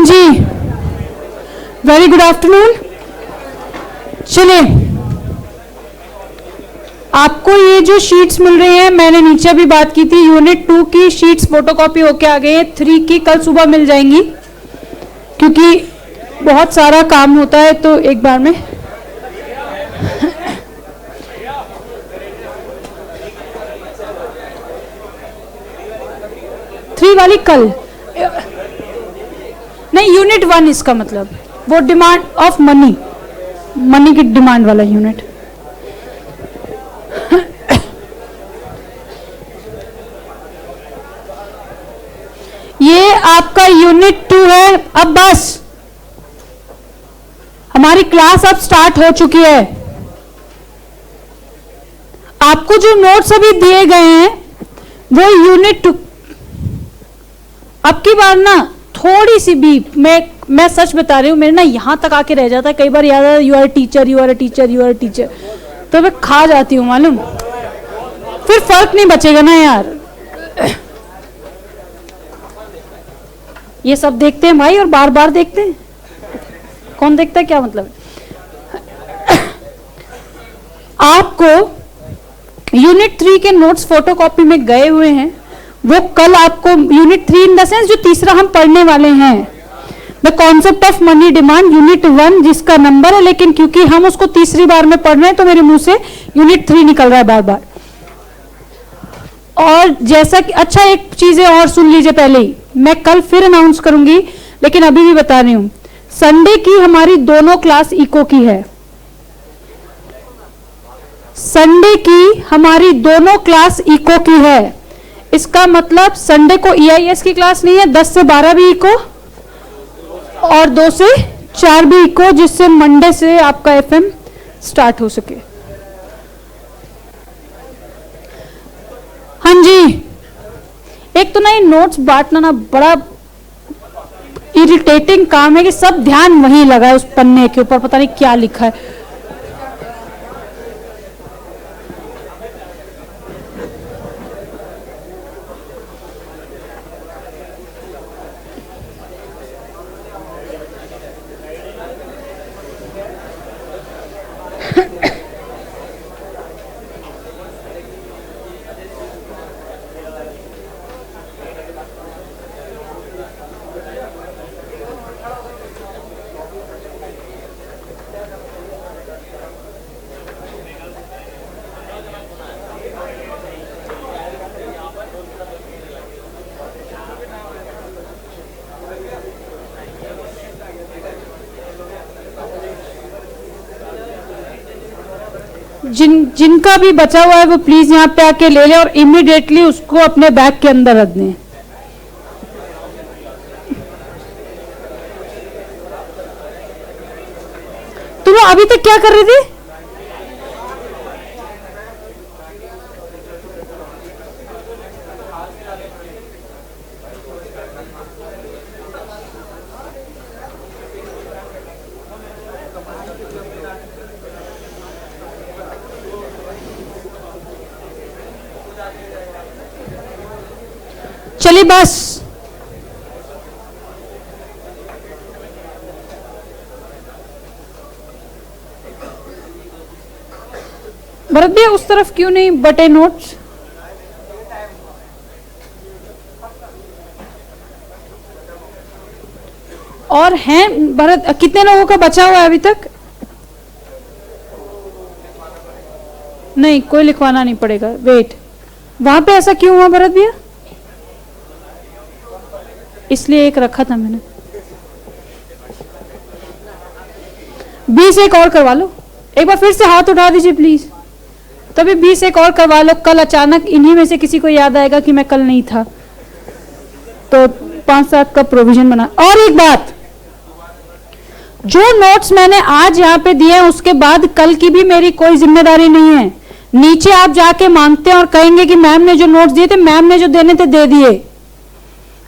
जी, very good afternoon. चलिए, आपको ये जो शीट्स मिल रही हैं, मैंने नीचे भी बात की थी, यूनिट 2 की शीट्स फोटोकॉपी होके आ गई है। 3 की कल सुबह मिल जाएंगी, क्योंकि बहुत सारा काम होता है तो एक बार में। थ्री वाली कल नहीं, यूनिट 1 इसका मतलब वो डिमांड ऑफ मनी, मनी की डिमांड वाला यूनिट। ये आपका यूनिट 2 है। अब बस हमारी क्लास अब स्टार्ट हो चुकी है। आपको जो नोट्स अभी दिए गए हैं वो यूनिट 2। अब की बार ना थोड़ी सी भी मैं सच बता रही हूं, मेरे ना यहां तक आके रह जाता है कई बार, याद है you are teacher, you are teacher, you are teacher, तो मैं खा जाती हूं मालूम। फिर फर्क नहीं बचेगा ना यार। ये सब देखते हैं भाई और बार बार देखते हैं, कौन देखता है क्या मतलब। आपको यूनिट 3 के नोट्स फोटोकॉपी में गए हुए हैं, वो कल आपको यूनिट 3 इन द सेंस जो तीसरा हम पढ़ने वाले हैं, the concept of money demand, unit 1 जिसका नंबर है, लेकिन क्योंकि हम उसको तीसरी बार में पढ़ रहे हैं तो मेरे मुंह से यूनिट 3 निकल रहा है बार बार। और जैसा कि अच्छा, एक चीजें और सुन लीजिए पहले ही, मैं कल फिर अनाउंस करूंगी लेकिन अभी भी बता रही हूं, संडे की हमारी दोनों क्लास इको की है। संडे की हमारी दोनों क्लास इको की है। इसका मतलब संडे को EIS की क्लास नहीं है, 10 से 12 भी इको और 2 से 4 भी इको, जिससे मंडे से आपका FM स्टार्ट हो सके। हाँ जी, एक तो ना ये नोट्स बांटना ना बड़ा इरिटेटिंग काम है कि सब ध्यान वहीं लगा है उस पन्ने के ऊपर, पता नहीं क्या लिखा है। जिनका भी बचा हुआ है वो प्लीज यहाँ पे आके ले ले और इमीडिएटली उसको अपने बैग के अंदर रख दें। तुम लोग अभी तक क्या कर रहे थे? चलिए बस, भरत भैया उस तरफ क्यों नहीं बटे नोट्स? और हैं भरत, कितने लोगों का बचा हुआ है अभी तक? नहीं, कोई लिखवाना नहीं पड़ेगा। वेट, वहां पे ऐसा क्यों हुआ भरत भैया? इसलिए एक रखा था मैंने। 20 एक और करवा लो। एक बार फिर से हाथ उठा दीजिए प्लीज। तभी 20 एक और करवा लो। कल अचानक इन्हीं में से किसी को याद आएगा कि मैं कल नहीं था, तो 5-7 का प्रोविजन बना। और एक बात, जो नोट्स मैंने आज यहाँ पे दिए हैं उसके बाद कल की भी मेरी कोई जिम्मेदारी नहीं है। नीचे आप जाके मांगते हैं और कहेंगे कि मैम ने जो नोट्स दिए थे, मैम ने जो देने थे दे दिए।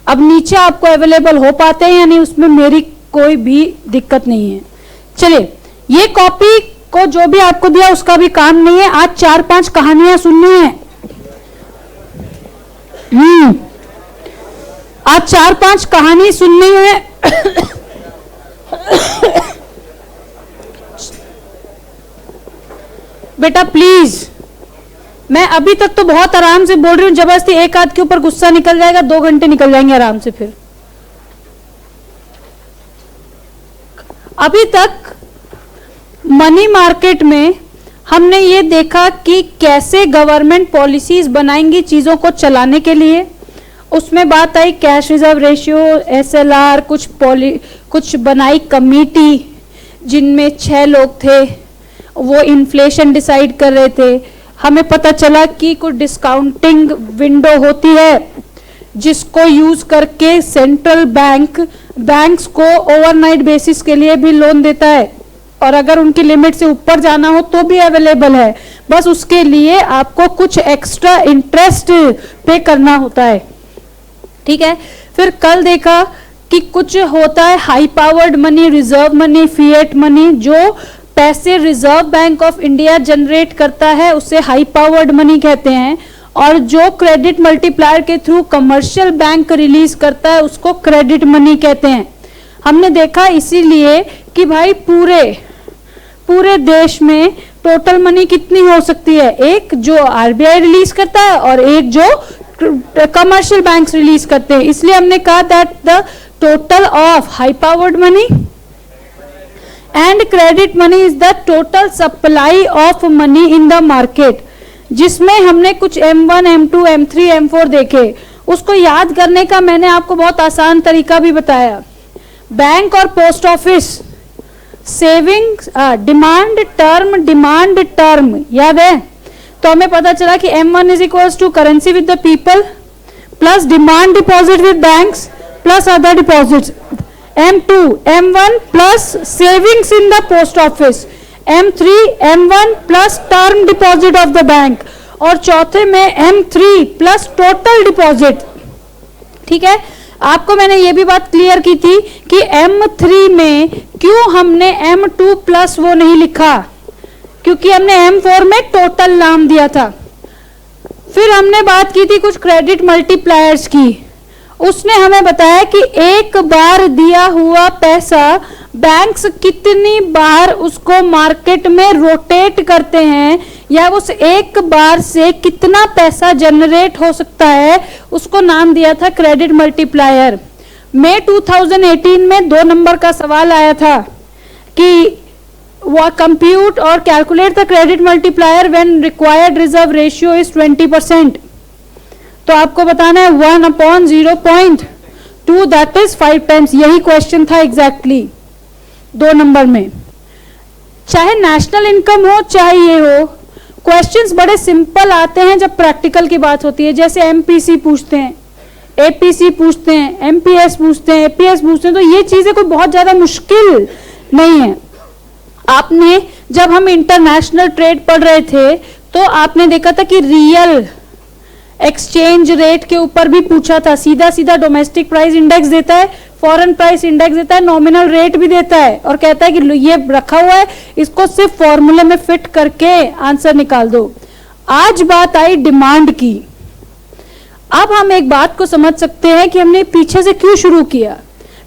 अब नीचे आपको अवेलेबल हो पाते हैं या नहीं, उसमें मेरी कोई भी दिक्कत नहीं है। चलिए, ये कॉपी को जो भी आपको दिया उसका भी काम नहीं है। आज 4-5 कहानियां सुननी है। आज 4-5 कहानी सुननी है। बेटा प्लीज, मैं अभी तक तो बहुत आराम से बोल रही हूं, जबरदस्ती एक आध के ऊपर गुस्सा निकल जाएगा, 2 घंटे निकल जाएंगे आराम से। फिर अभी तक मनी मार्केट में हमने ये देखा कि कैसे गवर्नमेंट पॉलिसीज बनाएंगी चीजों को चलाने के लिए। उसमें बात आई कैश रिजर्व रेशियो, SLR, कुछ बनाई कमेटी जिनमें 6 लोग थे, वो इन्फ्लेशन डिसाइड कर रहे थे। हमें पता चला कि कुछ डिस्काउंटिंग विंडो होती है जिसको यूज करके सेंट्रल बैंक्स को ओवरनाइट बेसिस के लिए भी लोन देता है, और अगर उनकी लिमिट से ऊपर जाना हो तो भी अवेलेबल है, बस उसके लिए आपको कुछ एक्स्ट्रा इंटरेस्ट पे करना होता है। ठीक है। फिर कल देखा कि कुछ होता है high powered money, reserve money, fiat money, जो पैसे reserve bank of India generate करता है उसे हाई पावर्ड मनी कहते हैं, और जो क्रेडिट मल्टीप्लायर के थ्रू कमर्शियल बैंक रिलीज करता है उसको क्रेडिट मनी कहते हैं। हमने देखा इसीलिए कि भाई पूरे देश में टोटल मनी कितनी हो सकती है, एक जो RBI रिलीज करता है और एक जो कमर्शियल बैंक्स रिलीज करते हैं। इसलिए हमने कहा that the total of high powered money and credit money is the total supply of money in the market, जिसमें हमने कुछ M1, M2, M3, M4 देखे। उसको याद करने का मैंने आपको बहुत आसान तरीका भी बताया। बैंक और post office, savings, demand term याद है? तो हमें पता चला कि M1 is equals to currency with the people plus demand deposit with banks plus other deposits, M2 M1 plus savings in the post office, M3 M1 plus term deposit of the bank, और चौथे में M3 plus total deposit. ठीक है। आपको मैंने ये भी बात क्लियर की थी कि M3 में क्यों हमने M2 प्लस वो नहीं लिखा, क्योंकि हमने M4 में टोटल नाम दिया था। फिर हमने बात की थी कुछ क्रेडिट मल्टीप्लायर्स की। उसने हमें बताया कि एक बार दिया हुआ पैसा बैंक्स कितनी बार उसको मार्केट में रोटेट करते हैं, या उस एक बार से कितना पैसा जनरेट हो सकता है, उसको नाम दिया था क्रेडिट मल्टीप्लायर। मई 2018 में 2 नंबर का सवाल आया था कि कंप्यूट और calculate the credit multiplier when required reserve ratio is 20%। तो आपको बताना है 1/0.2 दैट इज 5 टाइम्स। यही क्वेश्चन था एग्जैक्टली 2 नंबर में। चाहे नेशनल इनकम हो चाहे ये हो, क्वेश्चंस बड़े सिंपल आते हैं जब प्रैक्टिकल की बात होती है। जैसे MPC पूछते हैं, APC पूछते हैं, MPS पूछते हैं, APS पूछते हैं, तो ये चीजें कोई बहुत ज्यादा मुश्किल नहीं है। आपने जब हम इंटरनेशनल ट्रेड पढ़ रहे थे तो आपने देखा था कि रियल एक्सचेंज रेट के ऊपर भी पूछा था। सीधा सीधा डोमेस्टिक प्राइस इंडेक्स देता है, फॉरेन प्राइस इंडेक्स देता है, नॉमिनल रेट भी देता है, और कहता है कि ये रखा हुआ है, इसको सिर्फ फॉर्मूले में फिट करके आंसर निकाल दो। आज बात आई डिमांड की। अब हम एक बात को समझ सकते हैं कि हमने पीछे से क्यों शुरू किया।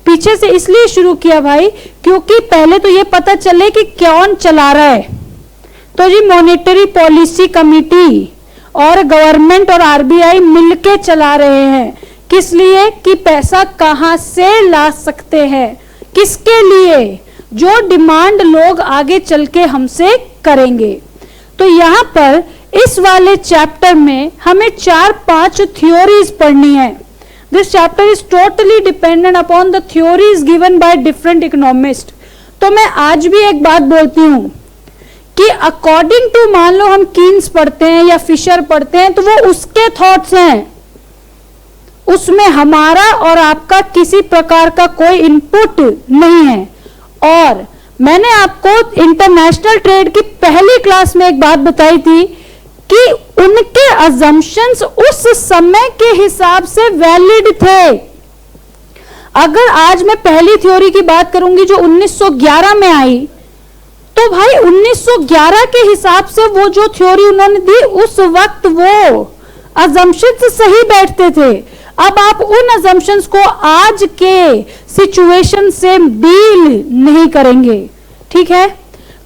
पीछे से इसलिए शुरू किया भाई, क्योंकि पहले तो ये पता चले कि कौन चला रहा है। तो जी मॉनेटरी पॉलिसी कमेटी और गवर्नमेंट और RBI मिलके चला रहे हैं। किस लिए? कि पैसा कहां से ला सकते हैं, किसके लिए? जो डिमांड लोग आगे चल के हमसे करेंगे। तो यहां पर इस वाले चैप्टर में हमें 4-5 थ्योरीज पढ़नी है। This chapter is totally dependent upon the theories given by different economist. तो मैं आज भी एक बात बोलती हूं कि अकॉर्डिंग टू, मान लो हम कीन्स पढ़ते हैं या फिशर पढ़ते हैं, तो वो उसके थॉट्स हैं, उसमें हमारा और आपका किसी प्रकार का कोई इनपुट नहीं है। और मैंने आपको इंटरनेशनल ट्रेड की पहली क्लास में एक बात बताई थी कि उनके अजम्पशंस उस समय के हिसाब से वैलिड थे। अगर आज मैं पहली थ्योरी की बात करूंगी जो 1911 में आई, तो भाई 1911 के हिसाब से वो जो थ्योरी उन्होंने दी उस वक्त वो अजम्पशंस सही बैठते थे। अब आप उन अजम्पशंस को आज के सिचुएशन से डील नहीं करेंगे, ठीक है।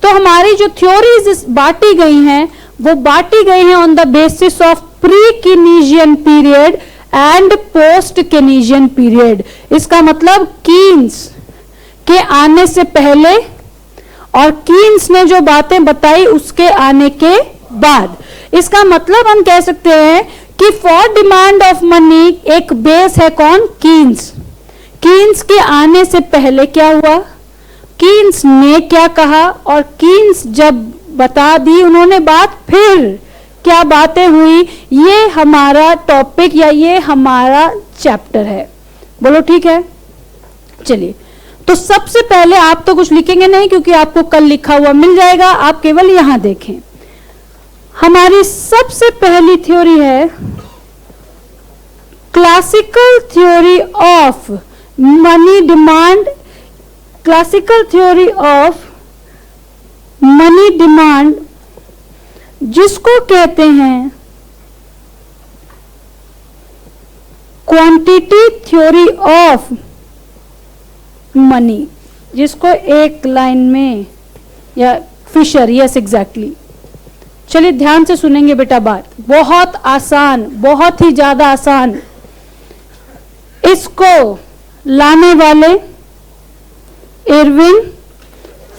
तो हमारी जो थ्योरीज बांटी गई हैं वो बांटी गई हैं on the basis of pre Keynesian period and post Keynesian period. इसका मतलब कीन्स के आने से पहले और कीन्स ने जो बातें बताई उसके आने के बाद। इसका मतलब हम कह सकते हैं कि फॉर डिमांड ऑफ मनी एक बेस है कौन? कीन्स। कीन्स के आने से पहले क्या हुआ, कीन्स ने क्या कहा, और कीन्स जब बता दी उन्होंने बात, फिर क्या बातें हुई, ये हमारा टॉपिक या ये हमारा चैप्टर है। बोलो ठीक है। चलिए, तो सबसे पहले आप तो कुछ लिखेंगे नहीं क्योंकि आपको कल लिखा हुआ मिल जाएगा, आप केवल यहां देखें। हमारी सबसे पहली थ्योरी है classical theory of money demand. Classical theory of money demand जिसको कहते हैं क्वांटिटी थ्योरी ऑफ मनी, जिसको एक लाइन में, या फिशर, यस एग्जैक्टली। चलिए ध्यान से सुनेंगे बेटा बात, बहुत आसान, बहुत ही ज्यादा आसान। इसको लाने वाले इरविन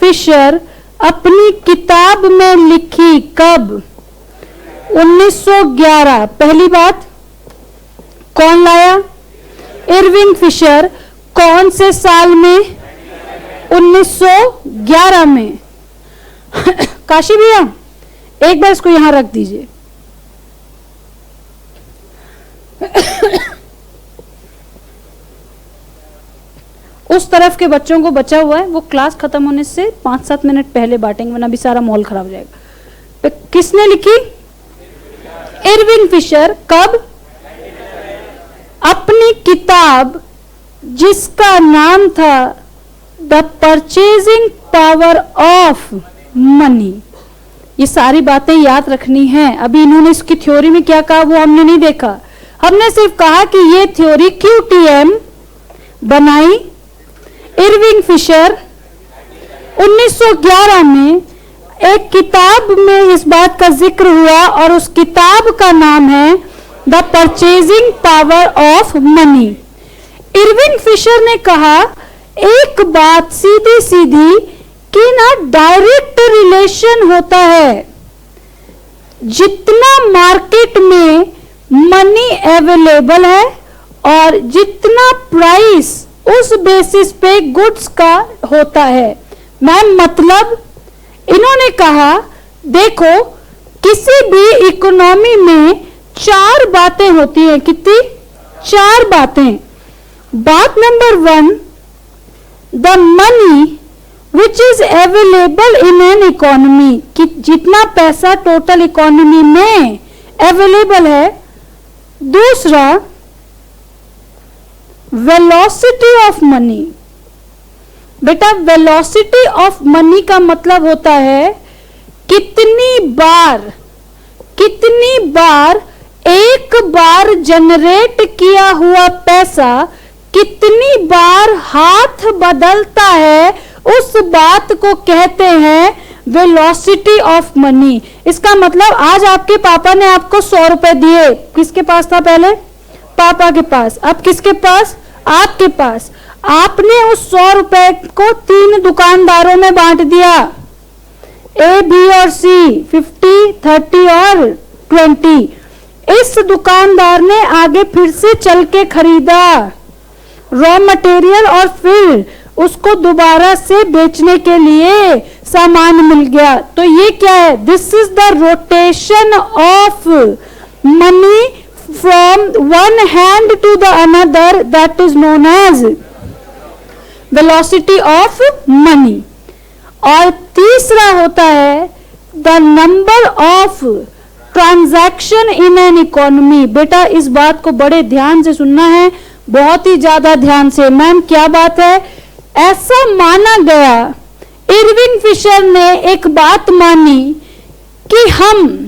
फिशर अपनी किताब में लिखी कब? 1911। पहली बात, कौन लाया? Irving Fisher. कौन से साल में? 1911 में। काशी भैया एक बार इसको यहां रख दीजिए। उस तरफ के बच्चों को बचा हुआ है, वो क्लास खत्म होने से 5-7 मिनट पहले बांटेंगे, वरना भी सारा माहौल खराब हो जाएगा। तो किसने लिखी? Irving Fisher. कब? अपनी किताब जिसका नाम था the purchasing power of money. ये सारी बातें याद रखनी है। अभी इन्होंने इसकी थ्योरी में क्या कहा वो हमने नहीं देखा, हमने सिर्फ कहा कि ये थ्योरी QTM बनाई इरविन फिशर 1911 में। एक किताब में इस बात का जिक्र हुआ और उस किताब का नाम है the purchasing power of money. Irving Fisher ने कहा एक बात सीधी सीधी कि ना डायरेक्ट रिलेशन होता है, जितना मार्केट में मनी अवेलेबल है और जितना प्राइस उस बेसिस पे गुड्स का होता है। मैम मतलब इन्होंने कहा देखो किसी भी इकोनॉमी में 4 बातें होती हैं। कितनी? 4 बातें। बात number 1, the money which is available in an economy, कि जितना पैसा टोटल इकोनॉमी में अवेलेबल है। दूसरा, वेलोसिटी ऑफ मनी। बेटा वेलोसिटी ऑफ मनी का मतलब होता है कितनी बार एक बार जनरेट किया हुआ पैसा कितनी बार हाथ बदलता है, उस बात को कहते हैं वेलोसिटी ऑफ मनी। इसका मतलब आज आपके पापा ने आपको 100 रुपए दिए, किसके पास था पहले? पापा के पास। अब किसके पास? आपके पास। आपने उस 100 रुपए को 3 दुकानदारों में बांट दिया, A, B और C, 50, 30 और 20। इस दुकानदार ने आगे फिर से चल के खरीदा रॉ मटेरियल और फिर उसको दोबारा से बेचने के लिए सामान मिल गया। तो ये क्या है? This is the rotation of money from one hand to the another, that is known as velocity of money. और तीसरा होता है the number of transaction in an economy. बेटा इस बात को बड़े ध्यान से सुनना है, बहुत ही ज्यादा ध्यान से। मैम क्या बात है? ऐसा माना गया, इरविन फिशर ने एक बात मानी कि हम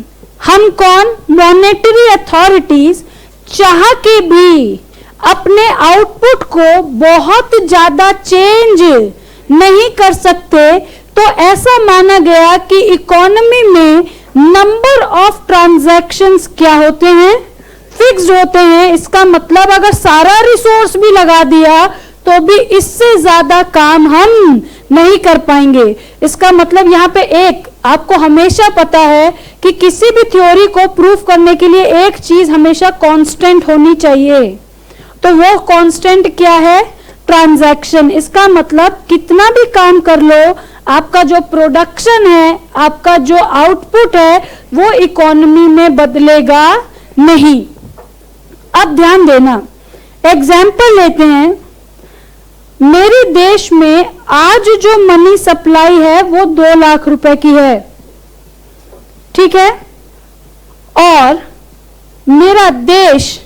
कौन? मॉनेटरी अथॉरिटीज चाह के भी अपने आउटपुट को बहुत ज्यादा चेंज नहीं कर सकते, तो ऐसा माना गया कि इकोनॉमी में नंबर ऑफ ट्रांजैक्शंस क्या होते हैं, फिक्स्ड होते हैं। इसका मतलब अगर सारा रिसोर्स भी लगा दिया तो भी इससे ज्यादा काम हम नहीं कर पाएंगे। इसका मतलब यहाँ पे एक आपको हमेशा पता है कि किसी भी थ्योरी को प्रूफ करने के लिए एक चीज हमेशा कांस्टेंट होनी चाहिए, तो वो कांस्टेंट क्या है, ट्रांजैक्शन। इसका मतलब कितना भी काम कर लो, आपका जो प्रोडक्शन है, आपका जो आउटपुट है, वो इकोनॉमी में बदलेगा नहीं। अब ध्यान देना, एग्जाम्पल लेते हैं। मेरे देश में आज जो मनी सप्लाई है वो 2 लाख रुपए की है, ठीक है, और मेरा देश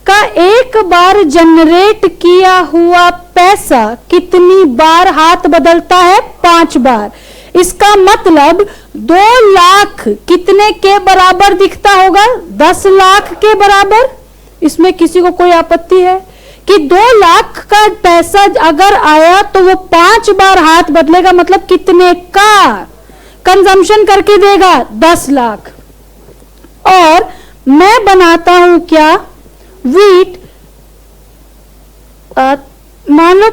का एक बार जनरेट किया हुआ पैसा कितनी बार हाथ बदलता है, 5 बार। इसका मतलब 2 लाख कितने के बराबर दिखता होगा, 10 लाख के बराबर। इसमें किसी को कोई आपत्ति है कि 2 लाख का पैसा अगर आया तो वो 5 बार हाथ बदलेगा, मतलब कितने का कंजम्पशन करके देगा, 10 लाख। और मैं बनाता हूं क्या, वीट, मान लो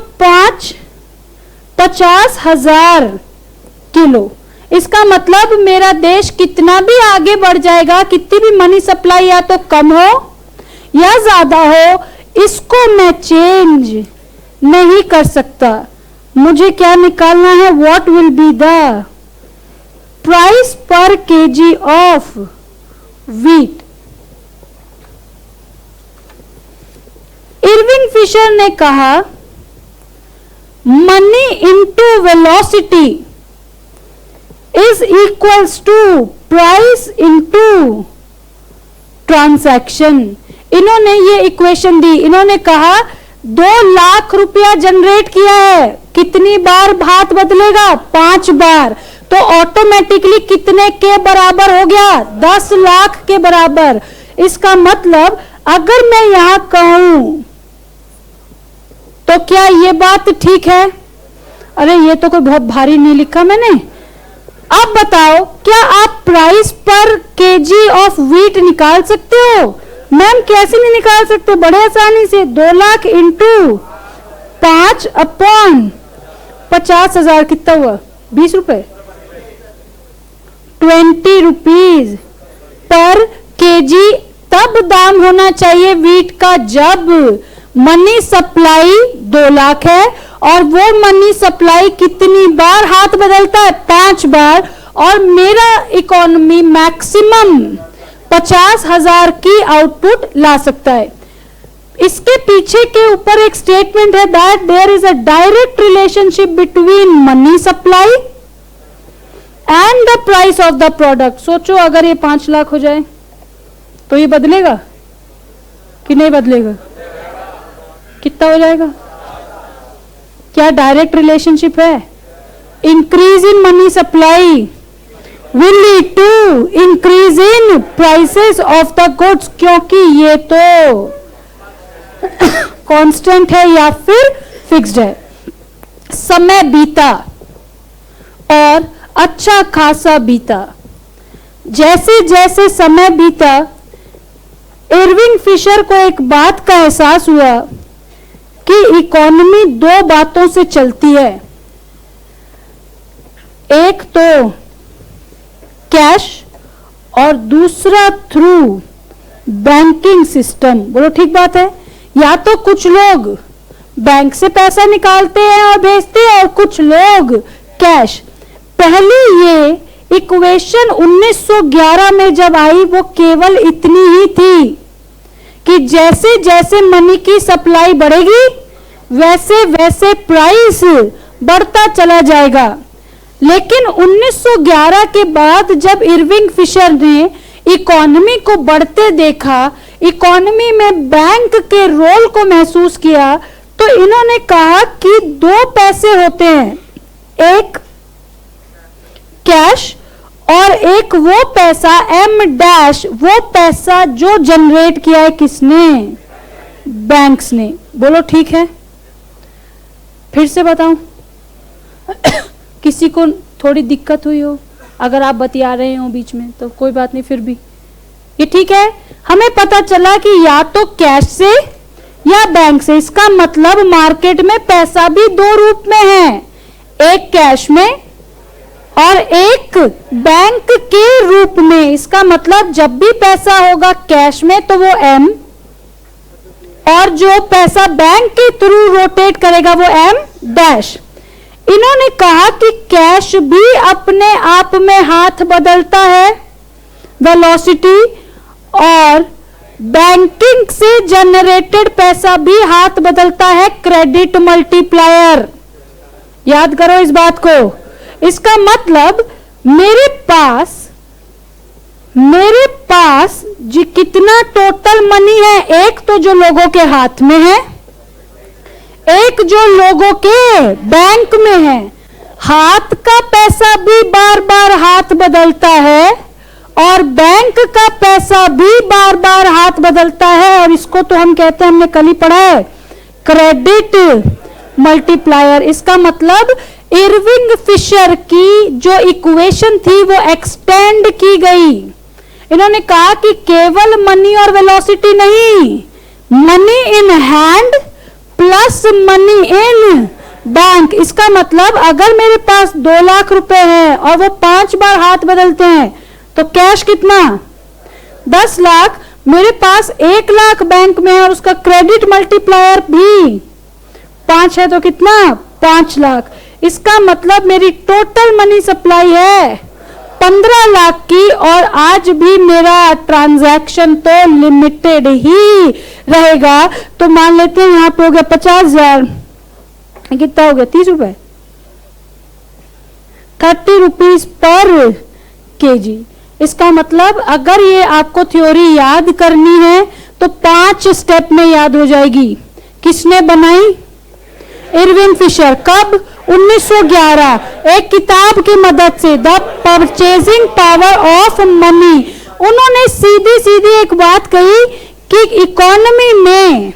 50,000 किलो। इसका मतलब मेरा देश कितना भी आगे बढ़ जाएगा, कितनी भी मनी सप्लाई या तो कम हो या ज्यादा हो, इसको मैं चेंज नहीं कर सकता। मुझे क्या निकालना है, what will be the price per KG of wheat. Irving Fisher ने कहा money into velocity is equals to price into transaction. इन्होंने ये इक्वेशन दी, इन्होंने कहा 2 लाख रुपया जनरेट किया है, कितनी बार हाथ बदलेगा, 5 बार, तो ऑटोमेटिकली कितने के बराबर हो गया, 10 लाख के बराबर। इसका मतलब अगर मैं यहां कहूं तो क्या ये बात ठीक है, अरे ये तो कोई बहुत भारी नहीं लिखा मैंने। अब बताओ, क्या आप price per KG of wheat निकाल सकते हो? मैम कैसे नहीं निकाल सकते, बड़े आसानी से। 2 लाख इंटू 5 अपॉन 50,000 कितना हुआ, 20 रुपए, 20 रुपीज पर केजी। तब दाम होना चाहिए वीट का जब मनी सप्लाई 2 लाख है और वो मनी सप्लाई कितनी बार हाथ बदलता है, 5 बार, और मेरा इकोनॉमी मैक्सिमम 50,000 की आउटपुट ला सकता है। इसके पीछे के ऊपर एक स्टेटमेंट है that there is a direct relationship between money supply and the price of the product. सोचो अगर ये 5 लाख हो जाए तो ये बदलेगा कि नहीं बदलेगा, कितना हो जाएगा? क्या डायरेक्ट रिलेशनशिप है? Increase in money supply will lead to increase in prices of the goods, क्योंकि ये तो कांस्टेंट है या फिर फिक्स्ड है। समय बीता और अच्छा खासा बीता। जैसे जैसे समय बीता, इरविंग फिशर को एक बात का एहसास हुआ कि इकोनॉमी 2 बातों से चलती है, एक तो कैश और दूसरा थ्रू बैंकिंग सिस्टम। बोलो ठीक बात है। या तो कुछ लोग बैंक से पैसा निकालते हैं और भेजते हैं और कुछ लोग कैश। पहले ये इक्वेशन 1911 में जब आई वो केवल इतनी ही थी कि जैसे जैसे मनी की सप्लाई बढ़ेगी वैसे वैसे प्राइस बढ़ता चला जाएगा। लेकिन 1911 के बाद जब इरविंग फिशर ने इकोनॉमी को बढ़ते देखा, इकोनॉमी में बैंक के रोल को महसूस किया, तो इन्होंने कहा कि 2 पैसे होते हैं, एक कैश और एक वो पैसा M डैश, वो पैसा जो जनरेट किया है किसने, बैंक्स ने। बोलो ठीक है। फिर से बताऊं, किसी को थोड़ी दिक्कत हुई हो, अगर आप बतिया रहे हो बीच में तो कोई बात नहीं, फिर भी ये ठीक है। हमें पता चला कि या तो कैश से या बैंक से। इसका मतलब मार्केट में पैसा भी दो रूप में है, एक कैश में और एक बैंक के रूप में। इसका मतलब जब भी पैसा होगा कैश में तो वो एम, और जो पैसा बैंक के थ्रू रोटेट करेगा वो एम डैश। इन्होंने कहा कि कैश भी अपने आप में हाथ बदलता है, वेलोसिटी, और बैंकिंग से जनरेटेड पैसा भी हाथ बदलता है, क्रेडिट मल्टीप्लायर। याद करो इस बात को। इसका मतलब मेरे पास जी कितना टोटल मनी है, एक तो जो लोगों के हाथ में है, एक जो लोगों के बैंक में है। हाथ का पैसा भी बार बार हाथ बदलता है और बैंक का पैसा भी बार बार हाथ बदलता है, और इसको तो हम कहते हैं, हमने कल ही पढ़ा है, क्रेडिट मल्टीप्लायर। इसका मतलब इरविंग फिशर की जो इक्वेशन थी वो एक्सटेंड की गई। इन्होंने कहा कि केवल मनी और वेलोसिटी नहीं, money in hand plus money in bank. इसका मतलब अगर मेरे पास 2 लाख रुपए है और वो 5 बार हाथ बदलते हैं तो कैश कितना, 10 लाख। मेरे पास 1 लाख बैंक में है और उसका क्रेडिट मल्टीप्लायर भी 5 है तो कितना, 5 लाख। इसका मतलब मेरी टोटल मनी सप्लाई है 15 लाख की, और आज भी मेरा ट्रांजैक्शन तो लिमिटेड ही रहेगा। तो मान लेते हैं यहां पे हो गया 50,000, कितना हो गया, 30 रुपए, 30 रुपीज पर केजी। इसका मतलब अगर ये आपको थ्योरी याद करनी है तो 5 स्टेप में याद हो जाएगी। किसने बनाई, इरविन फिशर। कब, 1911, एक किताब की मदद से, the purchasing power of money. उन्होंने सीधी सीधी एक बात कही कि इकोनॉमी में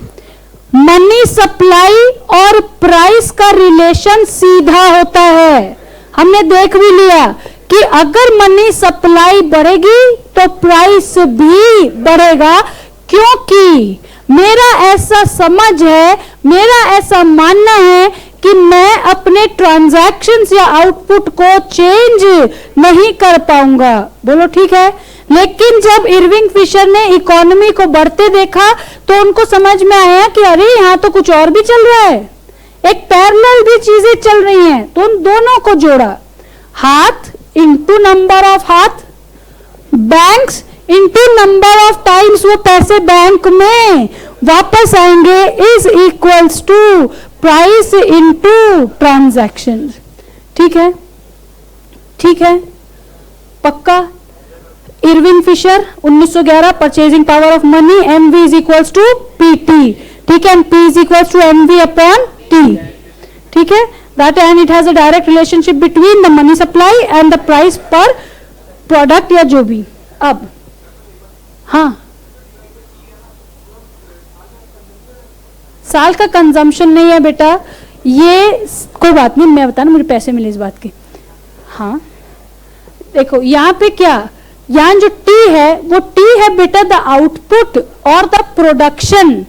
मनी सप्लाई और प्राइस का रिलेशन सीधा होता है। हमने देख भी लिया कि अगर मनी सप्लाई बढ़ेगी तो प्राइस भी बढ़ेगा, क्योंकि मेरा ऐसा समझ है, मेरा ऐसा मानना है कि मैं अपने ट्रांजैक्शंस या आउटपुट को चेंज नहीं कर पाऊंगा। बोलो ठीक है। लेकिन जब इरविंग फिशर ने इकोनॉमी को बढ़ते देखा तो उनको समझ में आया कि अरे यहां तो कुछ और भी चल रहा है, एक पैरेलल भी चीजें चल रही हैं। तो उन दोनों को जोड़ा, हाथ इंटू नंबर ऑफ हाथ, banks into number of times वो पैसे बैंक में वापस आएंगे, is equals to price into transaction. ठीक है, ठीक है, पक्का। Irving Fisher 1911, purchasing power of money, MV is equals to PT. ठीक है, P is equals to MV upon T. ठीक है, that and it has a direct relationship between the money supply and the price per product या जो भी। अब हाँ, साल का कंजम्पशन नहीं है बेटा, ये कोई बात नहीं, मैं बताना, मुझे पैसे मिले इस बात के। हाँ देखो यहाँ पे क्या, यहाँ जो टी है वो टी है बेटा द आउटपुट और द प्रोडक्शन,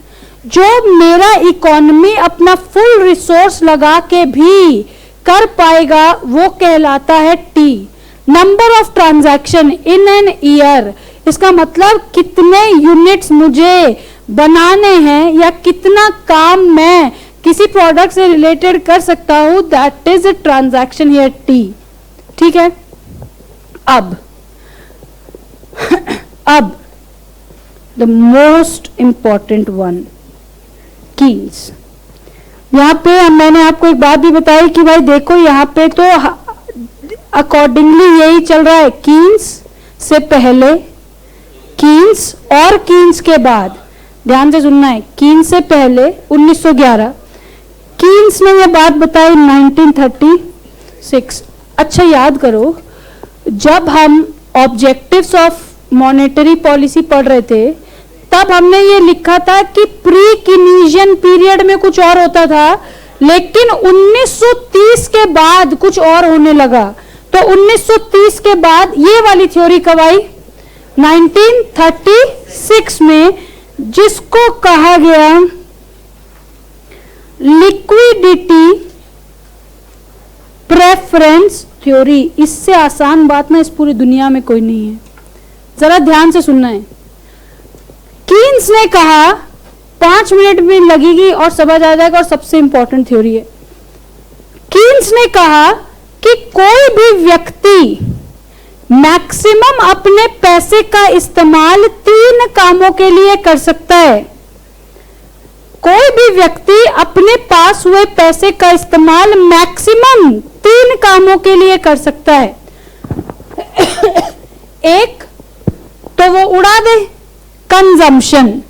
जो मेरा इकोनॉमी अपना फुल रिसोर्स लगा के भी कर पाएगा वो कहलाता है T. Number of transaction in an year, इसका मतलब कितने यूनिट्स मुझे बनाने हैं या कितना काम मैं किसी प्रोडक्ट से रिलेटेड कर सकता हूं, that is a transaction here T. ठीक है, अब the most important one, Keynes. यहां पे मैंने आपको एक बात भी बताई कि भाई देखो यहाँ पे तो अकॉर्डिंगली यही चल रहा है, कीन्स से पहले, कीन्स और कीन्स के बाद। ध्यान से सुनना है, कीन्स से पहले 1911, कीन्स ने यह बात बताई 1936। अच्छा याद करो, जब हम ऑब्जेक्टिव्स ऑफ मॉनेटरी पॉलिसी पढ़ रहे थे तब हमने ये लिखा था कि प्री कीनीशियन पीरियड में कुछ और होता था, लेकिन 1930 के बाद कुछ और होने लगा। तो 1930 के बाद ये वाली थ्योरी कब आई? 1936 में, जिसको कहा गया लिक्विडिटी प्रेफरेंस थ्योरी। इससे आसान बात ना इस पूरी दुनिया में कोई नहीं है, जरा ध्यान से सुनना है। कीन्स ने कहा 5 मिनट में लगेगी और समझ आ जाएगा, और सबसे इंपॉर्टेंट थ्योरी है। कीन्स ने कहा कि कोई भी व्यक्ति मैक्सिमम अपने पैसे का इस्तेमाल 3 कामों के लिए कर सकता है। कोई भी व्यक्ति अपने पास हुए पैसे का इस्तेमाल मैक्सिमम 3 कामों के लिए कर सकता है। एक तो वो उड़ा दे, कंजम्पशन।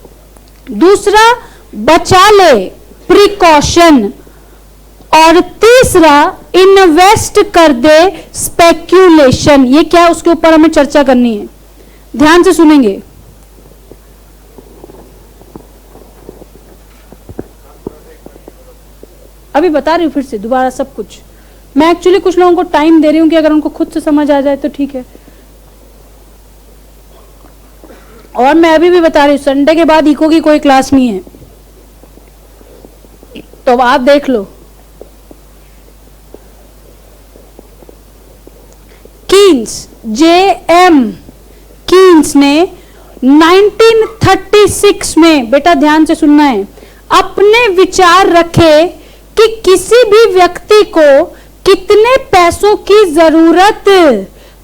दूसरा बचा ले, प्रिकॉशन। और तीसरा इन्वेस्ट कर दे, स्पेक्यूलेशन। ये क्या है उसके ऊपर हमें चर्चा करनी है, ध्यान से सुनेंगे। अभी बता रही हूं फिर से दोबारा सब कुछ। मैं एक्चुअली कुछ लोगों को टाइम दे रही हूं कि अगर उनको खुद से समझ आ जाए तो ठीक है। और मैं अभी भी बता रही हूं, संडे के बाद इको की कोई क्लास नहीं है, तो आप देख लो। Keynes, J.M. कीन्स ने 1936 में, बेटा ध्यान से सुनना है, अपने विचार रखे कि किसी भी व्यक्ति को कितने पैसों की जरूरत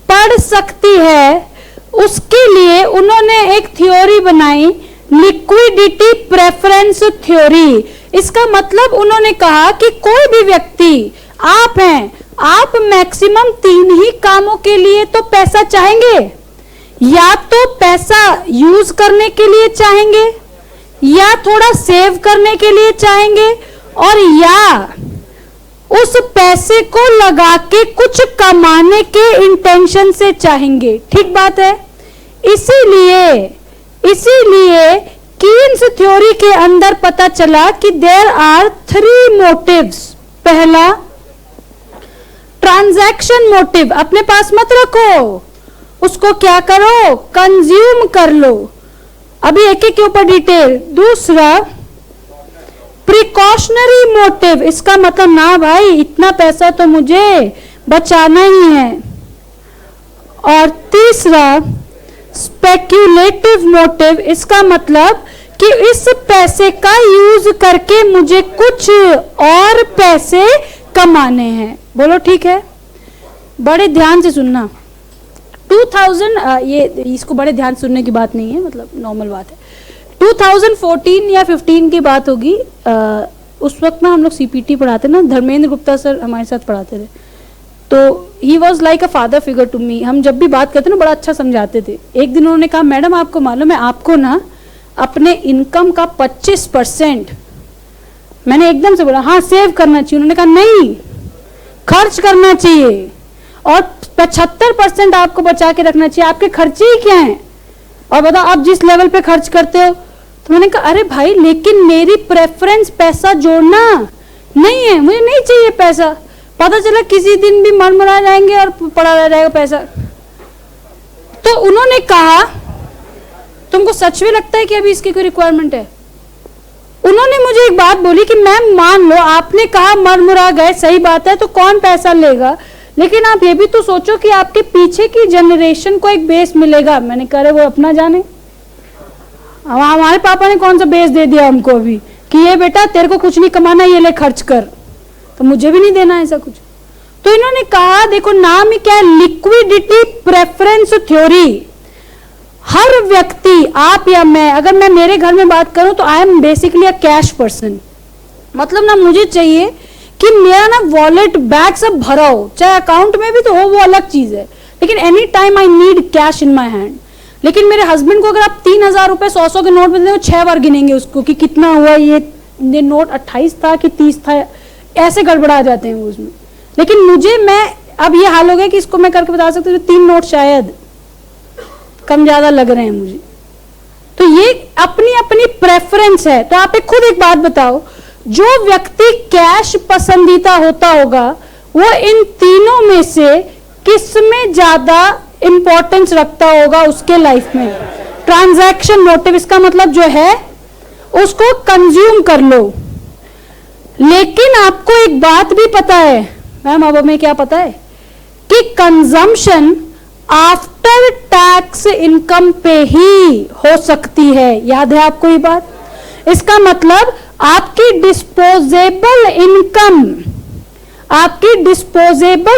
पड़ सकती है। उसके लिए उन्होंने एक थ्योरी बनाई, लिक्विडिटी प्रेफरेंस थ्योरी। इसका मतलब उन्होंने कहा कि कोई भी व्यक्ति, आप हैं, आप मैक्सिमम 3 ही कामों के लिए तो पैसा चाहेंगे। या तो पैसा यूज करने के लिए चाहेंगे, या थोड़ा सेव करने के लिए चाहेंगे, और या उस पैसे को लगा के कुछ कमाने के इंटेंशन से चाहेंगे। ठीक बात है। इसीलिए कीन्स थ्योरी के अंदर पता चला कि देयर आर 3 मोटिव्स। पहला, ट्रांजैक्शन मोटिव, अपने पास मत रखो, उसको क्या करो, कंज्यूम कर लो। अभी एक एक के ऊपर डिटेल। दूसरा, प्रिकॉशनरी मोटिव, इसका मतलब ना भाई इतना पैसा तो मुझे बचाना ही है। और तीसरा, स्पेक्यूलेटिव मोटिव, इसका मतलब कि इस पैसे का यूज करके मुझे कुछ और पैसे कमाने हैं। बोलो ठीक है। बड़े ध्यान से सुनना। 2000 ये इसको बड़े ध्यान से सुनने की बात नहीं है, मतलब नॉर्मल बात है। 2014 या 15 की बात होगी। उस वक्त ना हम लोग CPT पढ़ाते ना, धर्मेंद्र गुप्ता सर हमारे साथ पढ़ाते थे। तो he was like a father figure to me. हम जब भी बात करते ना बड़ा अच्छा समझाते थे। एक दिन उन्होंने कहा, मैडम आपको मालूम है, आपको ना अपने इनकम का 25%, मैंने एकदम से बोला हाँ सेव करना चाहिए। उन्होंने कहा नहीं, खर्च करना चाहिए, और 75% आपको बचा के रखना चाहिए। आपके खर्चे ही क्या हैं, और बताओ आप जिस लेवल पे खर्च करते हो। तो मैंने कहा अरे भाई, लेकिन मेरी प्रेफरेंस पैसा जोड़ना नहीं है, मुझे नहीं चाहिए पैसा। पता चला किसी दिन भी मरमरा जाएंगे और पड़ा रह जाएगा पैसा। तो उन्होंने कहा, तुमको सच में लगता है कि अभी इसकी कोई रिक्वायरमेंट है? उन्होंने मुझे एक बात बोली कि मैम मान लो आपने कहा मरमुरा गए, सही बात है, तो कौन पैसा लेगा, लेकिन आप ये भी तो सोचो कि आपके पीछे की जनरेशन को एक बेस मिलेगा। मैंने कहा वो अपना जाने, हमारे पापा ने कौन सा बेस दे दिया हमको अभी कि ये बेटा तेरे को कुछ नहीं कमाना, ये ले खर्च कर, तो मुझे भी नहीं देना ऐसा कुछ। तो इन्होंने कहा देखो नाम ही क्या है, लिक्विडिटी प्रेफरेंस थ्योरी। हर व्यक्ति, आप या मैं, अगर मैं मेरे घर में बात करूं तो I am basically a cash person. मतलब ना मुझे चाहिए कि मेरा ना वॉलेट बैग सब भरा हो, चाहे अकाउंट में भी तो हो वो अलग चीज है, लेकिन any time I need cash in my hand. लेकिन मेरे हस्बैंड को अगर आप 3000 रुपए 100 के नोट में दें, 6 बार गिनेंगे उसको कि कितना हुआ, ये नोट 28 था कि 30 था, ऐसे गड़बड़ा जाते हैं उसमें। लेकिन मुझे, मैं अब ये हाल हो गया कि इसको मैं करके बता सकती हूँ 3 नोट शायद कम ज्यादा लग रहे हैं मुझे। तो ये अपनी अपनी प्रेफरेंस है। तो आप खुद एक बात बताओ, जो व्यक्ति कैश पसंदीदा होता होगा वो इन तीनों में से किस में ज्यादा इंपॉर्टेंस रखता होगा उसके लाइफ में? Transaction motive. इसका मतलब जो है उसको कंज्यूम कर लो। लेकिन आपको एक बात भी पता है मैम, अब हमें क्या पता है कि कंजम्पशन आफ्टर टैक्स इनकम पे ही हो सकती है। याद है आपको ये बात? इसका मतलब आपकी डिस्पोजेबल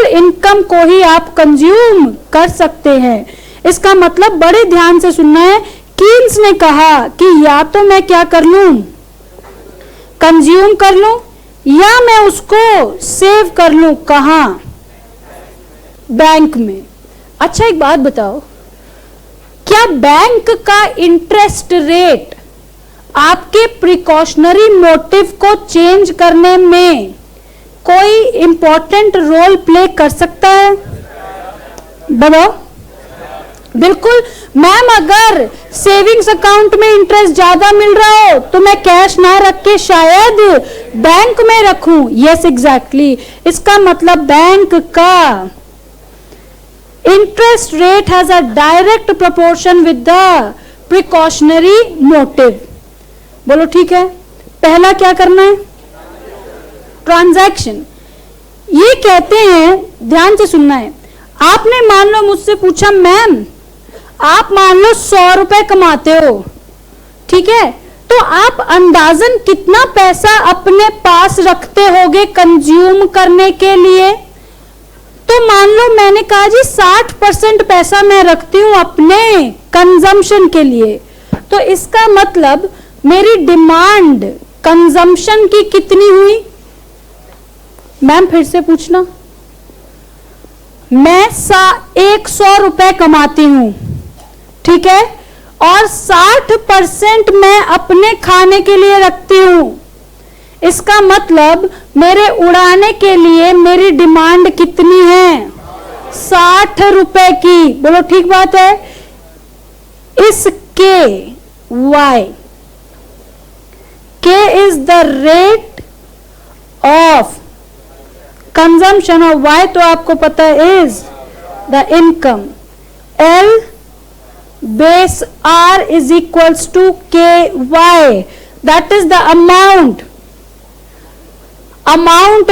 इनकम को ही आप कंज्यूम कर सकते हैं। इसका मतलब बड़े ध्यान से सुनना है। कीन्स ने कहा कि या तो मैं क्या कर लूं, कंज्यूम कर लूं, या मैं उसको सेव कर लूं। कहां? बैंक में। अच्छा एक बात बताओ, क्या बैंक का इंटरेस्ट रेट आपके प्रिकॉशनरी मोटिव को चेंज करने में कोई इंपॉर्टेंट रोल प्ले कर सकता है? बताओ। बिल्कुल। मैम अगर सेविंग्स अकाउंट में इंटरेस्ट ज्यादा मिल रहा हो तो मैं कैश ना रख के शायद बैंक में रखूं। Yes exactly. इसका मतलब बैंक का interest rate has a direct proportion with the precautionary motive. बोलो ठीक है। पहला क्या करना है? ट्रांजैक्शन। ये कहते हैं, ध्यान से सुनना है, आपने मान लो मुझसे पूछा मैम आप मान लो 100 रुपए कमाते हो, ठीक है, तो आप अंदाजन कितना पैसा अपने पास रखते होगे कंज्यूम करने के लिए? तो मान लो मैंने कहा जी 60% पैसा मैं रखती हूं अपने कंजम्पशन के लिए। तो इसका मतलब मेरी डिमांड कंजम्पशन की कितनी हुई? मैम फिर से पूछना। मैं 100 रुपए कमाती हूं, ठीक है, और 60% मैं अपने खाने के लिए रखती हूं। इसका मतलब मेरे उड़ाने के लिए मेरी डिमांड कितनी है? 60 रुपए की। बोलो ठीक बात है। इसके Y K is the rate of consumption of Y, तो आपको पता है is the income. L base R is equals to KY, that is the amount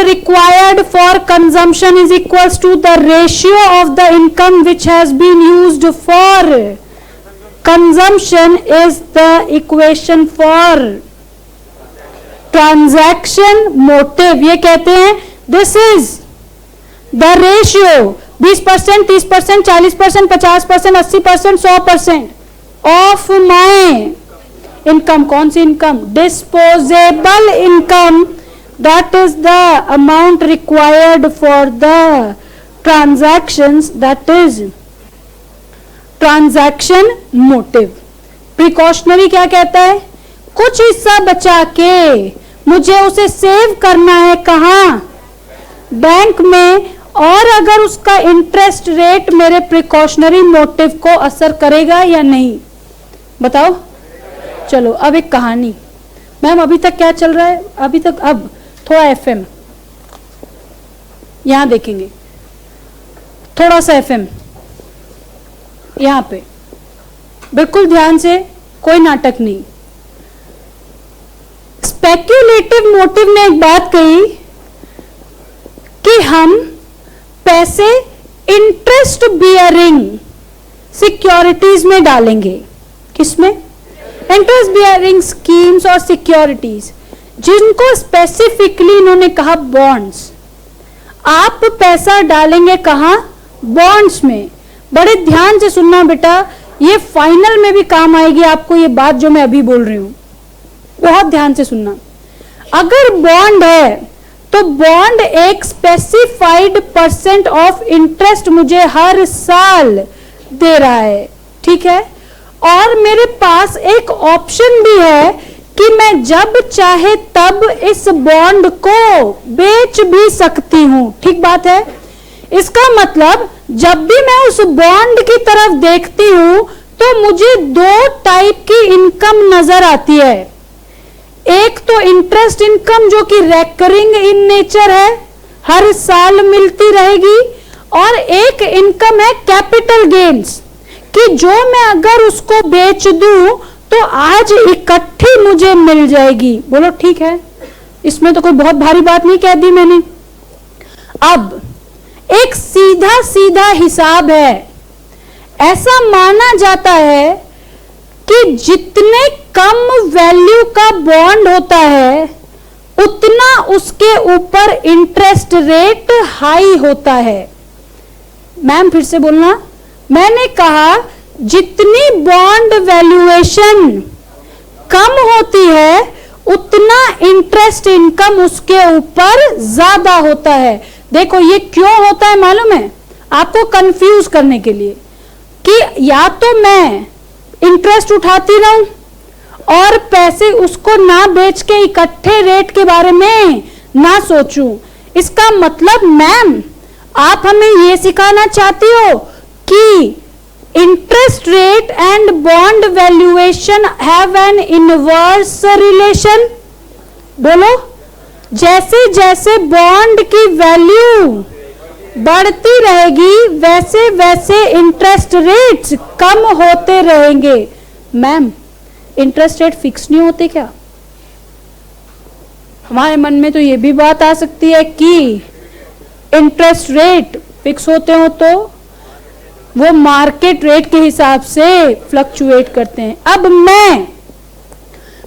required for consumption is equals to the ratio of the income which has been used for consumption is the equation for transaction motive. ये कहते हैं this is the ratio 20%, 30%, 40%, 50%, 80%, 100% of my income. कौन सी income? Disposable income. That is the amount required for the transactions, that is transaction motive. Precautionary क्या कहता है? कुछ हिस्सा बचा के मुझे उसे सेव करना है। कहां? बैंक में। और अगर उसका इंटरेस्ट रेट मेरे प्रिकॉशनरी मोटिव को असर करेगा या नहीं? बताओ। चलो अब एक कहानी। मैम अभी तक क्या चल रहा है? अभी तक अब थोड़ा एफएम यहां देखेंगे, थोड़ा सा एफएम यहां पे, बिल्कुल ध्यान से, कोई नाटक नहीं। स्पेक्यूलेटिव मोटिव ने एक बात कही कि हम पैसे इंटरेस्ट बियरिंग सिक्योरिटीज में डालेंगे। किसमें? इंटरेस्ट बियरिंग स्कीम्स और सिक्योरिटीज, जिनको स्पेसिफिकली इन्होंने कहा बॉन्ड्स। आप पैसा डालेंगे कहां? बॉन्ड्स में। बड़े ध्यान से सुनना बेटा, ये फाइनल में भी काम आएगी आपको ये बात जो मैं अभी बोल रही हूं, बहुत ध्यान से सुनना। अगर बॉन्ड है तो बॉन्ड एक स्पेसिफाइड % ऑफ इंटरेस्ट मुझे हर साल दे रहा है, ठीक है, और मेरे पास एक ऑप्शन भी है कि मैं जब चाहे तब इस बॉन्ड को बेच भी सकती हूं। ठीक बात है। इसका मतलब जब भी मैं उस बॉन्ड की तरफ देखती हूं तो मुझे दो टाइप की इनकम नजर आती है। एक तो इंटरेस्ट इनकम जो कि रेकरिंग इन नेचर है, हर साल मिलती रहेगी, और एक इनकम है कैपिटल गेन्स कि जो मैं अगर उसको बेच दूं तो आज इकट्ठी मुझे मिल जाएगी। बोलो ठीक है, इसमें तो कोई बहुत भारी बात नहीं कह दी मैंने। अब एक सीधा सीधा हिसाब है। ऐसा माना जाता है कि जितने कम वैल्यू का बॉन्ड होता है उतना उसके ऊपर इंटरेस्ट रेट हाई होता है। मैम फिर से बोलना, मैंने कहा जितनी बॉन्ड वैल्यूएशन कम होती है उतना इंटरेस्ट इनकम उसके ऊपर ज्यादा होता है। देखो ये क्यों होता है मालूम है आपको, कंफ्यूज करने के लिए कि या तो मैं इंटरेस्ट उठाती रहूं और पैसे उसको ना बेच के इकट्ठे रेट के बारे में ना सोचूं। इसका मतलब मैम आप हमें ये सिखाना चाहती हो कि interest rate and bond valuation have an inverse relation. बोलो, जैसे जैसे बॉन्ड की वैल्यू बढ़ती रहेगी वैसे वैसे इंटरेस्ट रेट्स कम होते रहेंगे। मैम इंटरेस्ट रेट फिक्स नहीं होते क्या? हमारे मन में तो ये भी बात आ सकती है कि इंटरेस्ट रेट फिक्स होते हो तो वो मार्केट रेट के हिसाब से फ्लक्चुएट करते हैं। अब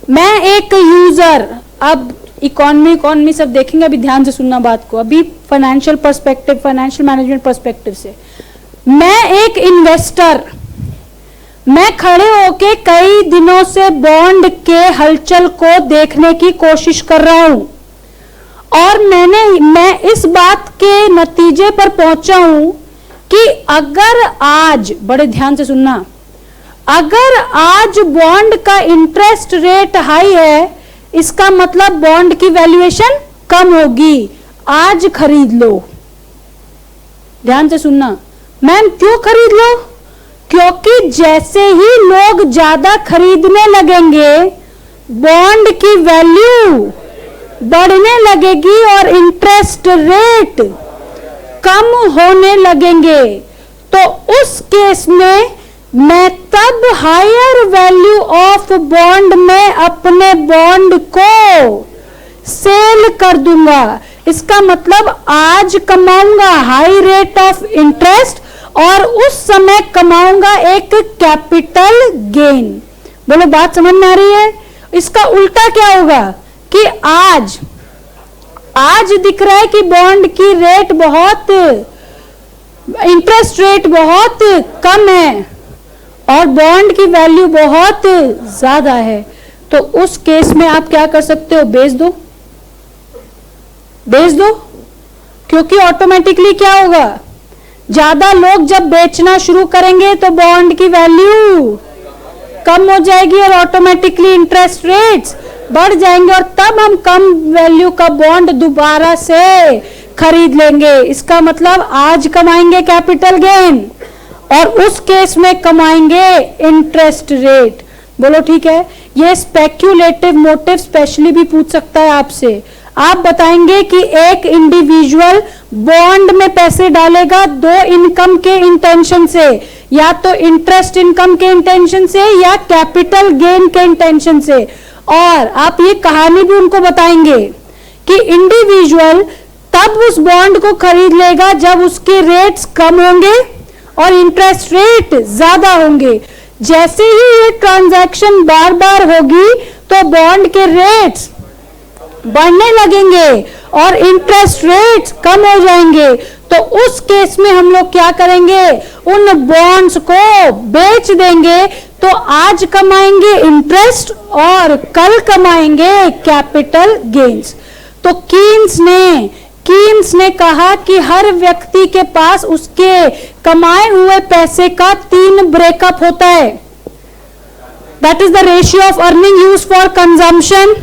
मैं एक यूजर, अब इकोनॉमी सब देखेंगे, अभी ध्यान से सुनना बात को। अभी financial perspective, financial management perspective से, मैं एक इन्वेस्टर, मैं खड़े होके कई दिनों से बॉन्ड के हलचल को देखने की कोशिश कर रहा हूं और मैं इस बात के नतीजे पर पहुंचा हूं कि अगर आज, बड़े ध्यान से सुनना, अगर आज बॉन्ड का इंटरेस्ट रेट हाई है इसका मतलब बॉन्ड की वैल्यूएशन कम होगी। आज खरीद लो। ध्यान से सुनना। मैम क्यों खरीद लो? क्योंकि जैसे ही लोग ज्यादा खरीदने लगेंगे बॉन्ड की वैल्यू बढ़ने लगेगी और इंटरेस्ट रेट कम होने लगेंगे। तो उस केस में मैं तब हायर वैल्यू ऑफ बॉन्ड में अपने बॉन्ड को सेल कर दूंगा। इसका मतलब आज कमाऊंगा हाई रेट ऑफ इंटरेस्ट और उस समय कमाऊंगा एक कैपिटल गेन। बोलो बात समझ में आ रही है? इसका उल्टा क्या होगा कि आज दिख रहा है कि बॉन्ड की रेट बहुत, इंटरेस्ट रेट बहुत कम है और बॉन्ड की वैल्यू बहुत ज्यादा है। तो उस केस में आप क्या कर सकते हो? बेच दो, क्योंकि ऑटोमेटिकली क्या होगा, ज्यादा लोग जब बेचना शुरू करेंगे तो बॉन्ड की वैल्यू कम हो जाएगी और ऑटोमेटिकली इंटरेस्ट रेट्स बढ़ जाएंगे और तब हम कम वैल्यू का बॉन्ड दोबारा से खरीद लेंगे। इसका मतलब आज कमाएंगे कैपिटल गेन और उस केस में कमाएंगे इंटरेस्ट रेट। बोलो ठीक है। ये स्पेक्यूलेटिव मोटिव स्पेशली भी पूछ सकता है आपसे। आप बताएंगे कि एक इंडिविजुअल बॉन्ड में पैसे डालेगा दो इनकम के इंटेंशन से, या तो इंटरेस्ट इनकम के इंटेंशन से या कैपिटल गेन के इंटेंशन से, और आप ये कहानी भी उनको बताएंगे कि इंडिविजुअल तब उस बॉन्ड को खरीद लेगा जब उसके रेट्स कम होंगे और इंटरेस्ट रेट ज्यादा होंगे। जैसे ही ये ट्रांजैक्शन बार बार होगी तो बॉन्ड के रेट्स बढ़ने लगेंगे और इंटरेस्ट रेट्स कम हो जाएंगे। तो उस केस में हम लोग क्या करेंगे, उन बॉन्ड्स को बेच देंगे। तो आज कमाएंगे इंटरेस्ट और कल कमाएंगे कैपिटल गेन्स। तो कीन्स ने कहा कि हर व्यक्ति के पास उसके कमाए हुए पैसे का 3 ब्रेकअप होता है। That is the ratio of earning used for consumption,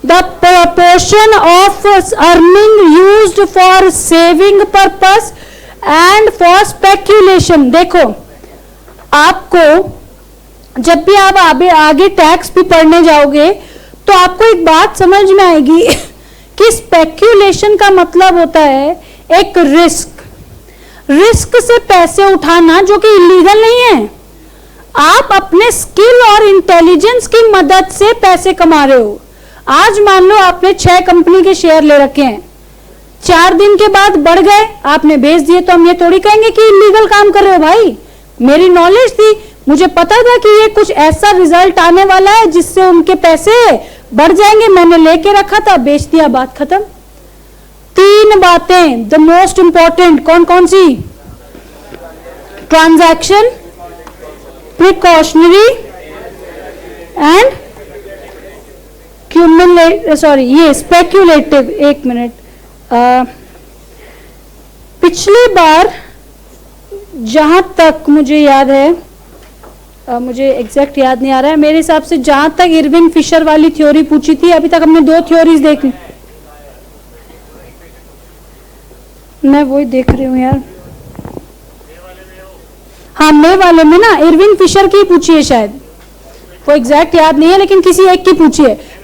the proportion of earning used for saving purpose and for speculation। देखो, आपको जब भी आप आगे टैक्स भी पढ़ने जाओगे तो आपको एक बात समझ में आएगी कि स्पेक्यूलेशन का मतलब होता है एक रिस्क से पैसे उठाना जो कि इलीगल नहीं है। आप अपने स्किल और इंटेलिजेंस की मदद से पैसे कमा रहे हो। आज मान लो आपने 6 कंपनी के शेयर ले रखे हैं, 4 दिन के बाद बढ़ गए, आपने बेच दिए, तो हम ये थोड़ी कहेंगे कि इलीगल काम कर रहे हो। भाई मेरी नॉलेज थी, मुझे पता था कि ये कुछ ऐसा रिजल्ट आने वाला है जिससे उनके पैसे बढ़ जाएंगे, मैंने लेके रखा था, बेच दिया, बात खत्म। 3 बातें द मोस्ट इंपॉर्टेंट, कौन कौन सी? ट्रांजैक्शन, प्रिकॉशनरी एंड ये स्पेक्यूलेटिव। एक मिनट, पिछली बार जहां तक मुझे याद है, मुझे एग्जैक्ट याद नहीं आ रहा है, मेरे हिसाब से जहां तक इरविन फिशर वाली थ्योरी पूछी थी, अभी तक हमने 2 थ्योरीज देख ली। मैं वही देख रही हूँ यार, हाँ मे वाले में ना इरविन फिशर की पूछी है शायद, वो एग्जैक्ट याद नहीं है लेकिन किसी एक की पूछी है।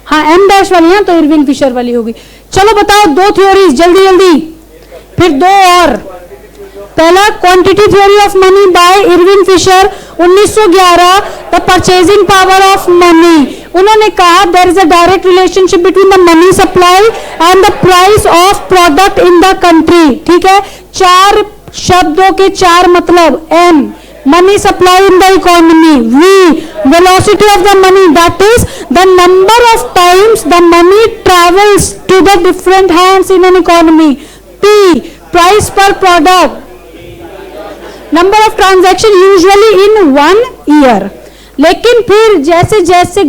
हाँ एम डैश वाली है तो इरविन फिशर वाली होगी। चलो बताओ 2 थ्योरीज जल्दी जल्दी, फिर 2 और। पहला quantity theory of money by Irving Fisher 1911, the purchasing power of money. उन्होंने कहा there is a direct relationship between the money supply and the price of product in the country. ठीक है, 4 शब्दों के 4 मतलब। M money supply in the economy, V velocity of the money, that is the number of times the money travels to the different hands in an economy, P price per product, number of transaction usually in 1 year। लेकिन फिर जैसे जैसे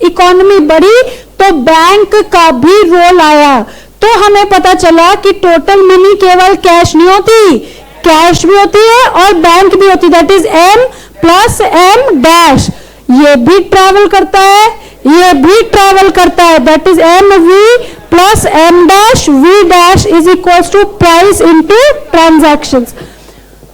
economy बढ़ी तो bank का भी role आया, तो हमें पता चला कि टोटल मनी केवल कैश नहीं होती, कैश भी होती है और बैंक भी होती है, that is M plus M dash. ये भी ट्रैवल करता है, ये भी ट्रैवल करता है, that is MV plus M dash, V dash is equals to price into transactions.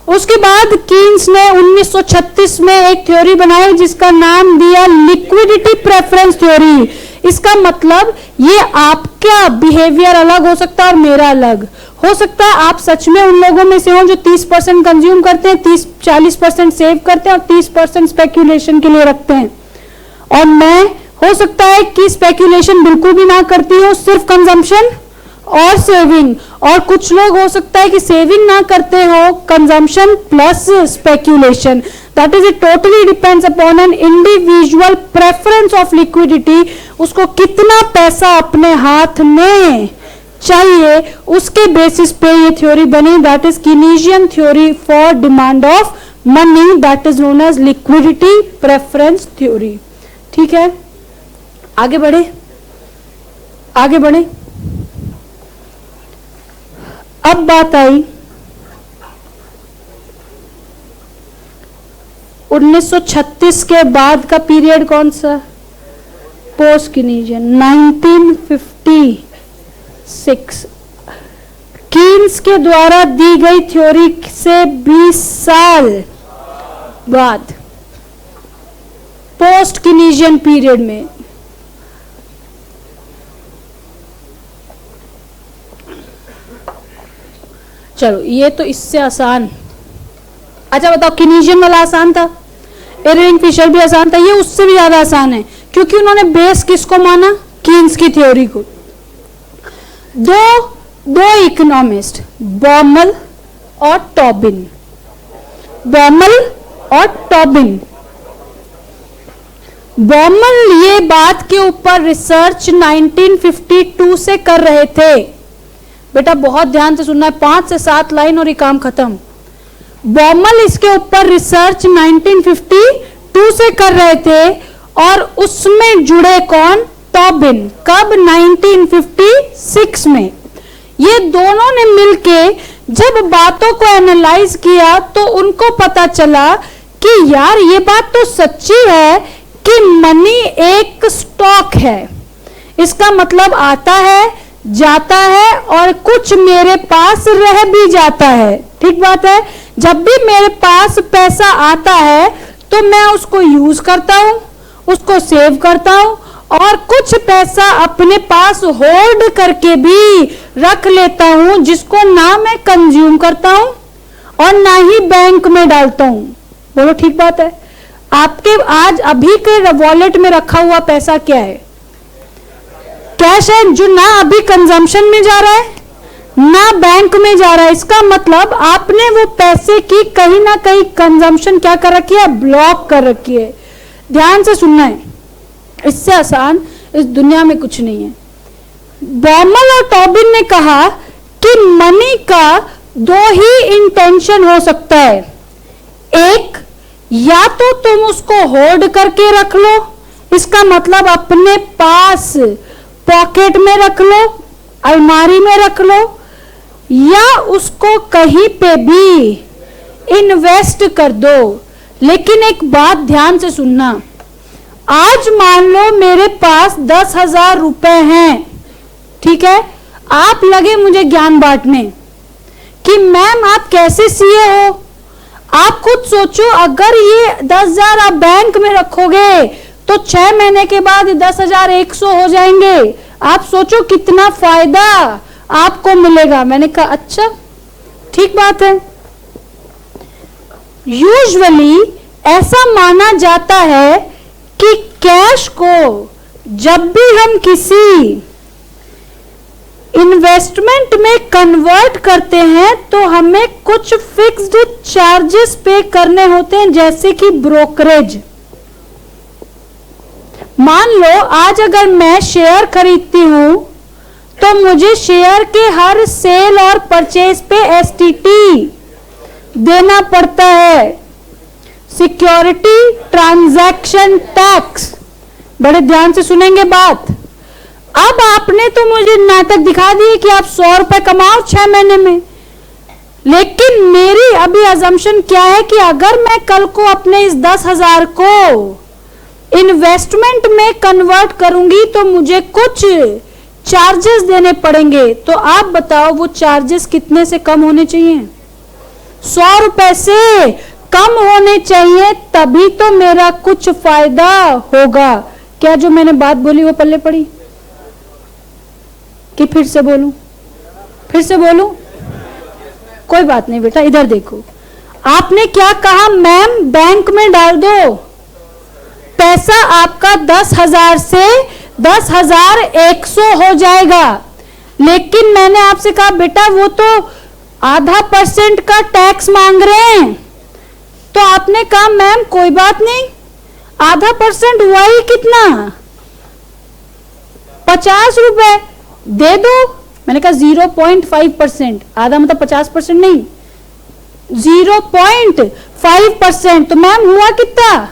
उसके बाद कीन्स ने 1936 में एक थ्योरी बनाई जिसका नाम दिया लिक्विडिटी प्रेफरेंस थ्योरी। इसका मतलब ये आपका बिहेवियर अलग हो सकता है और मेरा अलग हो सकता है। आप सच में उन लोगों में से हो जो 30% कंज्यूम करते हैं, 30-40% सेव करते हैं और 30% स्पेक्यूलेशन के लिए रखते हैं, और मैं हो सकता है कि स्पेक्यूलेशन बिल्कुल भी ना करती हो, सिर्फ कंजम्पशन और सेविंग। और कुछ लोग हो सकता है कि सेविंग ना करते हो, consumption plus speculation. That is it totally depends upon an individual preference of liquidity. उसको कितना पैसा अपने हाथ में चाहिए उसके बेसिस पे ये थ्योरी बनी, that is Keynesian theory for demand of money, that is known as liquidity preference theory. ठीक है, आगे बढ़े आगे बढ़े। अब बात आई 1936 के बाद का पीरियड कौन सा? पोस्ट कीनेसियन, 1956। कीन्स के द्वारा दी गई थ्योरी से 20 साल बाद पोस्ट कीनेसियन पीरियड में चलो ये तो इससे आसान। अच्छा बताओ, कीनेसियन वाला आसान था, इरविन फिशर भी आसान था, ये उससे भी ज्यादा आसान है क्योंकि उन्होंने बेस किसको माना? कीन्स की थ्योरी को। दो इकोनॉमिस्ट, बॉमल और टॉबिन, बॉमल और टॉबिन। बॉमल ये बात के ऊपर रिसर्च 1952 से कर रहे थे। बेटा बहुत ध्यान से सुनना है, 5 से 7 लाइन और ये काम खत्म। बॉमल इसके ऊपर रिसर्च 1952 से कर रहे थे और उसमें जुड़े कौन? टॉबिन। कब? 1956 में। ये दोनों ने मिलके जब बातों को एनालाइज किया तो उनको पता चला कि यार ये बात तो सच्ची है कि मनी एक स्टॉक है। इसका मतलब आता है, जाता है और कुछ मेरे पास रह भी जाता है। ठीक बात है। जब भी मेरे पास पैसा आता है तो मैं उसको यूज करता हूं, उसको सेव करता हूं और कुछ पैसा अपने पास होल्ड करके भी रख लेता हूं, जिसको ना मैं कंज्यूम करता हूं और ना ही बैंक में डालता हूं। बोलो ठीक बात है? आपके आज अभी के वॉलेट में रखा हुआ पैसा क्या है? कैश है, जो ना अभी कंजम्पशन में जा रहा है ना बैंक में जा रहा है। इसका मतलब आपने वो पैसे की कहीं ना कहीं कंजम्पशन क्या कर रखी है? ब्लॉक कर रखी है। ध्यान से सुनना है, इससे आसान इस दुनिया में कुछ नहीं है। बॉमल और टॉबिन ने कहा कि मनी का दो ही इंटेंशन हो सकता है। एक, या तो तुम उसको होल्ड करके रख लो, इसका मतलब अपने पास पॉकेट में रख लो, अलमारी में रख लो, या उसको कहीं पे भी इन्वेस्ट कर दो। लेकिन एक बात ध्यान से सुनना, आज मान लो मेरे पास 10,000 रुपए हैं, ठीक है? आप लगे मुझे ज्ञान बांटने कि मैम आप कैसे सीए हो। आप खुद सोचो, अगर ये 10,000 आप बैंक में रखोगे तो 6 महीने के बाद 10,100 हो जाएंगे। आप सोचो कितना फायदा आपको मिलेगा। मैंने कहा अच्छा ठीक बात है। यूजुअली ऐसा माना जाता है कि कैश को जब भी हम किसी इन्वेस्टमेंट में कन्वर्ट करते हैं तो हमें कुछ फिक्स्ड चार्जेस पे करने होते हैं, जैसे कि ब्रोकरेज। मान लो आज अगर मैं शेयर खरीदती हूं तो मुझे शेयर के हर सेल और परचेज पे एसटीटी देना पड़ता है, सिक्योरिटी ट्रांजैक्शन टैक्स। बड़े ध्यान से सुनेंगे बात। अब आपने तो मुझे नाटक दिखा दिए कि आप 100 रुपए कमाओ 6 महीने में, लेकिन मेरी अभी अजम्पशन क्या है कि अगर मैं कल को अपने इस 10,000 को इन्वेस्टमेंट में कन्वर्ट करूंगी तो मुझे कुछ चार्जेस देने पड़ेंगे। तो आप बताओ वो चार्जेस कितने से कम होने चाहिए? 100 रुपए से कम होने चाहिए, तभी तो मेरा कुछ फायदा होगा। क्या जो मैंने बात बोली वो पल्ले पड़ी कि फिर से बोलूं? फिर से बोलूं? कोई बात नहीं बेटा, इधर देखो। आपने क्या कहा? मैम बैंक में डाल दो। पैसा आपका 10,000 से 10,100 हो जाएगा। लेकिन मैंने आपसे कहा बेटा वो तो ½ % का टैक्स मांग रहे हैं। तो आपने कहा मैम कोई बात नहीं, ½ % वही कितना 50 रुपए दे दो। मैंने कहा 0.5%, आधा मतलब 50% नहीं, 0.5%। तो मैम हुआ कितना?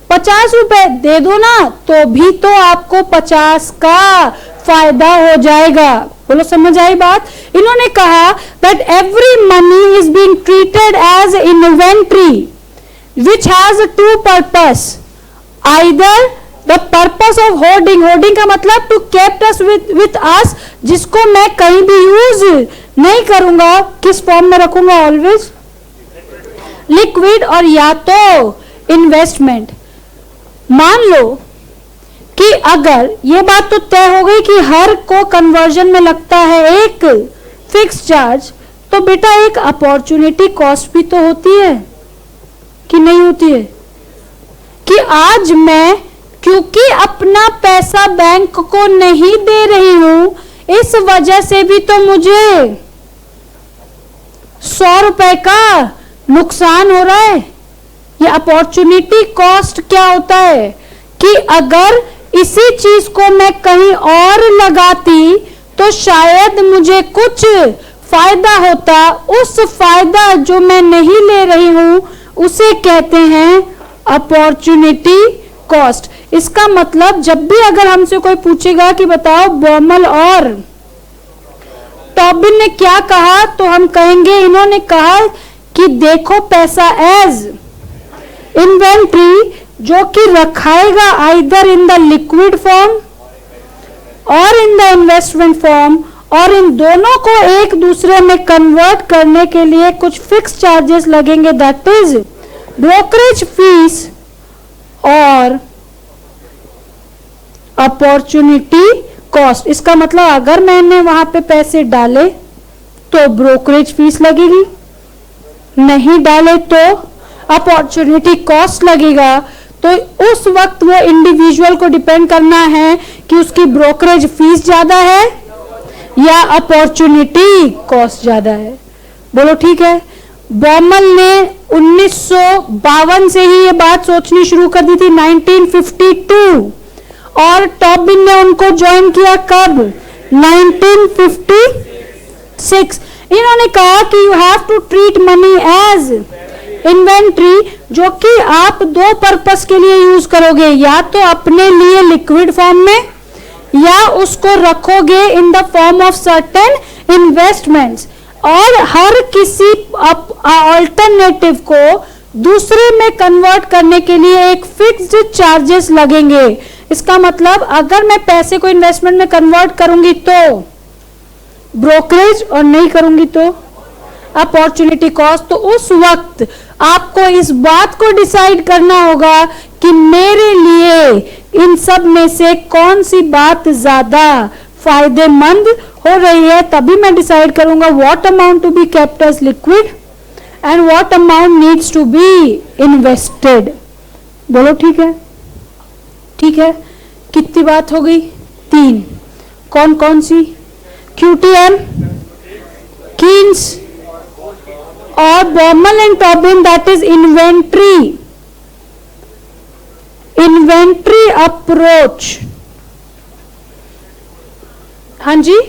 50 रुपए दे दो ना, तो भी तो आपको 50 का फायदा हो जाएगा। बोलो समझ आई बात? इन्होंने कहा that every money is being treated as inventory which has two purpose, either the purpose of hoarding का मतलब to kept us with us, जिसको मैं कहीं भी यूज नहीं करूंगा, किस फॉर्म में रखूंगा? ऑलवेज लिक्विड, और या तो इन्वेस्टमेंट। मान लो कि अगर ये बात तो तय हो गई कि हर को कन्वर्जन में लगता है एक फिक्स चार्ज, तो बेटा एक अपॉर्चुनिटी कॉस्ट भी तो होती है कि नहीं होती है? कि आज मैं क्योंकि अपना पैसा बैंक को नहीं दे रही हूं, इस वजह से भी तो मुझे 100 रुपए का नुकसान हो रहा है। ये अपॉर्चुनिटी कॉस्ट क्या होता है कि अगर इसी चीज को मैं कहीं और लगाती तो शायद मुझे कुछ फायदा होता। उस फायदा जो मैं नहीं ले रही हूं उसे कहते हैं अपॉर्चुनिटी कॉस्ट। इसका मतलब जब भी अगर हमसे कोई पूछेगा कि बताओ बॉमल और टॉबिन ने क्या कहा, तो हम कहेंगे इन्होंने कहा कि देखो पैसा एज इन्वेंट्री जो कि रखाएगा either in the liquid form और इन द इन्वेस्टमेंट फॉर्म, और इन दोनों को एक दूसरे में कन्वर्ट करने के लिए कुछ फिक्स चार्जेस लगेंगे, दैट इज ब्रोकरेज फीस और अपॉर्चुनिटी कॉस्ट। इसका मतलब अगर मैंने वहां पे पैसे डाले तो ब्रोकरेज फीस लगेगी, नहीं डाले तो अपॉर्चुनिटी कॉस्ट लगेगा। तो उस वक्त वो इंडिविजुअल को डिपेंड करना है कि उसकी ब्रोकरेज फीस ज्यादा है या अपॉर्चुनिटी कॉस्ट ज्यादा है। बोलो ठीक है। बॉमल ने 1952 से ही ये बात सोचनी शुरू कर दी थी, 1952, और टॉबिन ने उनको ज्वाइन किया कब, 1956। इन्होंने कहा कि you have to treat money as inventory, जो कि आप दो पर्पस के लिए यूज करोगे, या तो अपने लिए लिक्विड फॉर्म में या उसको रखोगे in the form of certain investments. और हर किसी अल्टरनेटिव को दूसरे में कन्वर्ट करने के लिए एक फिक्स्ड चार्जेस लगेंगे। इसका मतलब अगर मैं पैसे को इन्वेस्टमेंट में कन्वर्ट करूंगी तो ब्रोकरेज, और नहीं करूंगी तो अपॉर्चुनिटी कॉस्ट। तो उस वक्त आपको इस बात को डिसाइड करना होगा कि मेरे लिए इन सब में से कौन सी बात ज्यादा फायदेमंद हो रही है, तभी मैं डिसाइड करूंगा what amount to be kept as liquid and what amount needs to be invested. बोलो ठीक है। ठीक है, कितनी बात हो गई, 3। कौन कौन सी, QTM, कीन्स और Baumol and Tobin, that is inventory approach. हाँ जी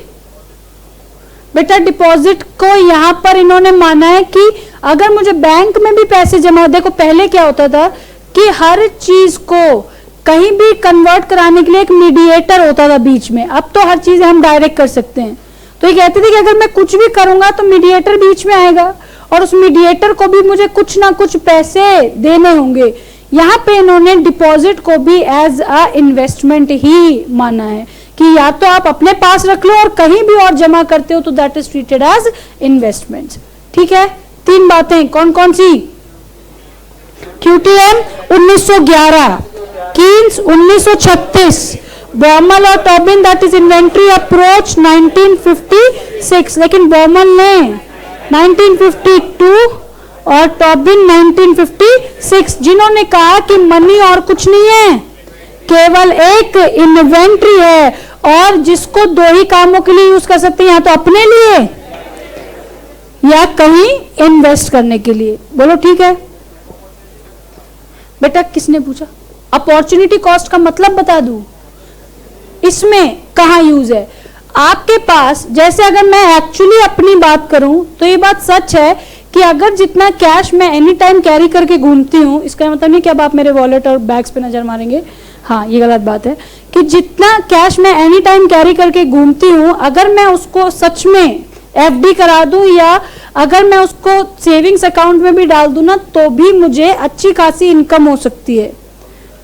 बेटा, डिपॉजिट को यहां पर इन्होंने माना है कि अगर मुझे बैंक में भी पैसे जमा, देखो पहले क्या होता था कि हर चीज को कहीं भी कन्वर्ट कराने के लिए एक मीडिएटर होता था बीच में। अब तो हर चीज हम डायरेक्ट कर सकते हैं। तो ये कहते थे कि अगर मैं कुछ भी करूंगा तो मीडिएटर बीच में आएगा और उस मीडिएटर को भी मुझे कुछ ना कुछ पैसे देने होंगे। यहाँ पे इन्होंने डिपॉजिट को भी एज अ इन्वेस्टमेंट ही माना है कि या तो आप अपने पास रख लो और कहीं भी और जमा करते हो तो that is treated as investment. ठीक है, 3 बातें कौन कौन सी, QTM 1911, कीन्स 1936, बॉमल और Tobin that is inventory approach 1956। लेकिन बॉमल ने 1952 और टॉबिन 1956, जिन्होंने कहा कि मनी और कुछ नहीं है, केवल एक इन्वेंट्री है और जिसको 2 ही कामों के लिए यूज कर सकते हैं, या तो अपने लिए या कहीं इन्वेस्ट करने के लिए। बोलो ठीक है बेटा। किसने पूछा, अपॉर्चुनिटी कॉस्ट का मतलब बता दूं, इसमें कहां यूज है आपके पास। जैसे अगर मैं एक्चुअली अपनी बात करूं तो ये बात सच है कि अगर जितना कैश मैं एनी टाइम कैरी करके घूमती हूं, इसका मतलब नहीं कि अब आप मेरे वॉलेट और बैग्स पे नजर मारेंगे, हाँ ये गलत बात है, कि जितना कैश मैं एनी टाइम कैरी करके घूमती हूं, अगर मैं उसको सच में FD करा दूं या अगर मैं उसको सेविंग्स अकाउंट में भी डाल दूं ना, तो भी मुझे अच्छी खासी इनकम हो सकती है।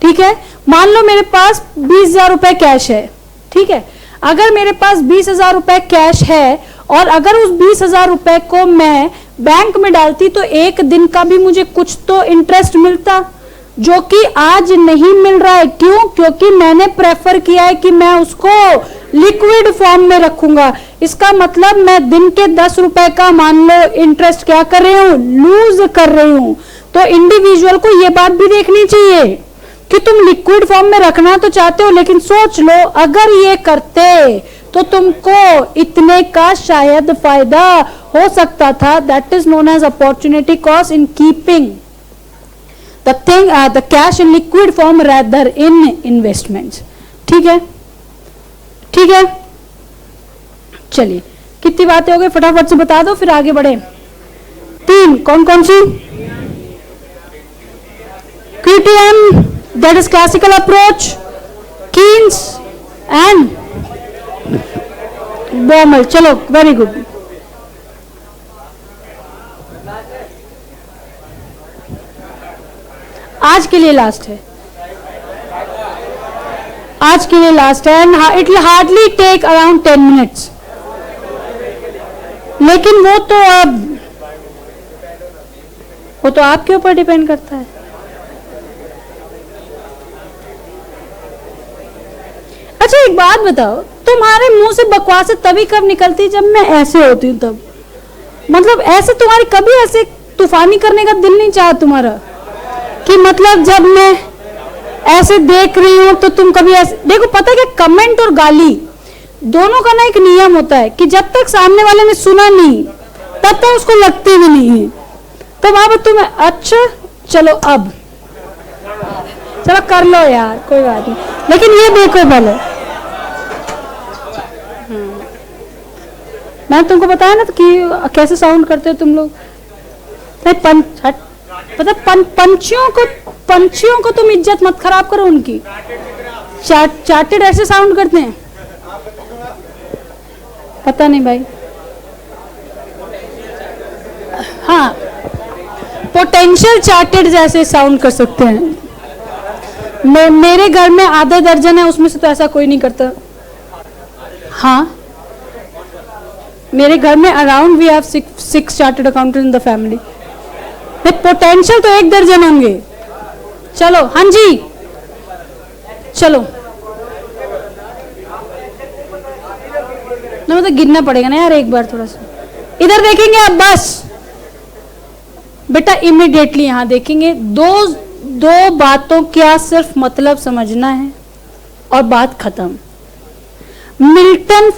ठीक है, मान लो मेरे पास 20,000 रुपए कैश है। ठीक है, अगर मेरे पास 20,000 रुपए कैश है और अगर उस 20,000 रुपए को मैं बैंक में डालती तो एक दिन का भी मुझे कुछ तो इंटरेस्ट मिलता, जो कि आज नहीं मिल रहा है। क्यों? क्योंकि मैंने प्रेफर किया है कि मैं उसको लिक्विड फॉर्म में रखूंगा। इसका मतलब मैं दिन के 10 रुपए का मान लो इंटरेस्ट क्या कर रही हूं, लूज कर रही हूं। तो इंडिविजुअल को यह बात भी देखनी चाहिए कि तुम लिक्विड फॉर्म में रखना तो चाहते हो, लेकिन सोच लो अगर ये करते तो तुमको इतने का शायद फायदा हो सकता था। That is known as opportunity cost in keeping the thing the cash in liquid form rather in investments। ठीक है, ठीक है, चलिए कितनी बातें हो गई फटाफट से बता दो फिर आगे बढ़े। 3 कौन कौन सी, QTM that is classical approach, Keynes and Baumol। चलो वेरी गुड। आज के लिए लास्ट है, आज के लिए लास्ट है, and it will hardly take around 10 minutes. लेकिन वो तो आपके ऊपर डिपेंड करता है। अच्छा एक बात बताओ, तुम्हारे मुंह से बकवासें तभी कब निकलती जब मैं ऐसे होती हूँ तब? मतलब ऐसे तुम्हारी कभी ऐसे तूफानी करने का दिल नहीं चाहा तुम्हारा कि मतलब जब मैं ऐसे देख रही हूँ तो तुम कभी ऐसे देखो। पता है क्या, कमेंट और गाली दोनों का ना एक नियम होता है कि जब तक सामने वाले ने सुना नहीं तब तक उसको लगती भी नहीं है। तो वहां पर तुम्हें अच्छा चलो अब चलो कर लो यार, कोई बात नहीं, लेकिन ये देखो पहले मैंने तुमको बताया ना तो कि कैसे साउंड करते हो तुम लोग। पता पंछियों को तुम इज्जत मत खराब करो उनकी। चार्टेड ऐसे साउंड करते हैं, पता नहीं भाई। हाँ, पोटेंशियल चार्टेड जैसे साउंड कर सकते हैं। मेरे घर में आधा दर्जन है, उसमें से तो ऐसा कोई नहीं करता। हाँ, मेरे घर में around we have 6 chartered accountant in the family. Potential तो 1 दर्जन होंगे। चलो हाँ जी चलो, ना मतलब गिनना पड़ेगा ना यार एक बार, थोड़ा सा इधर देखेंगे अब बस बेटा, इमीडिएटली यहां देखेंगे। दो बातों क्या सिर्फ मतलब समझना है और बात खत्म। मिल्टन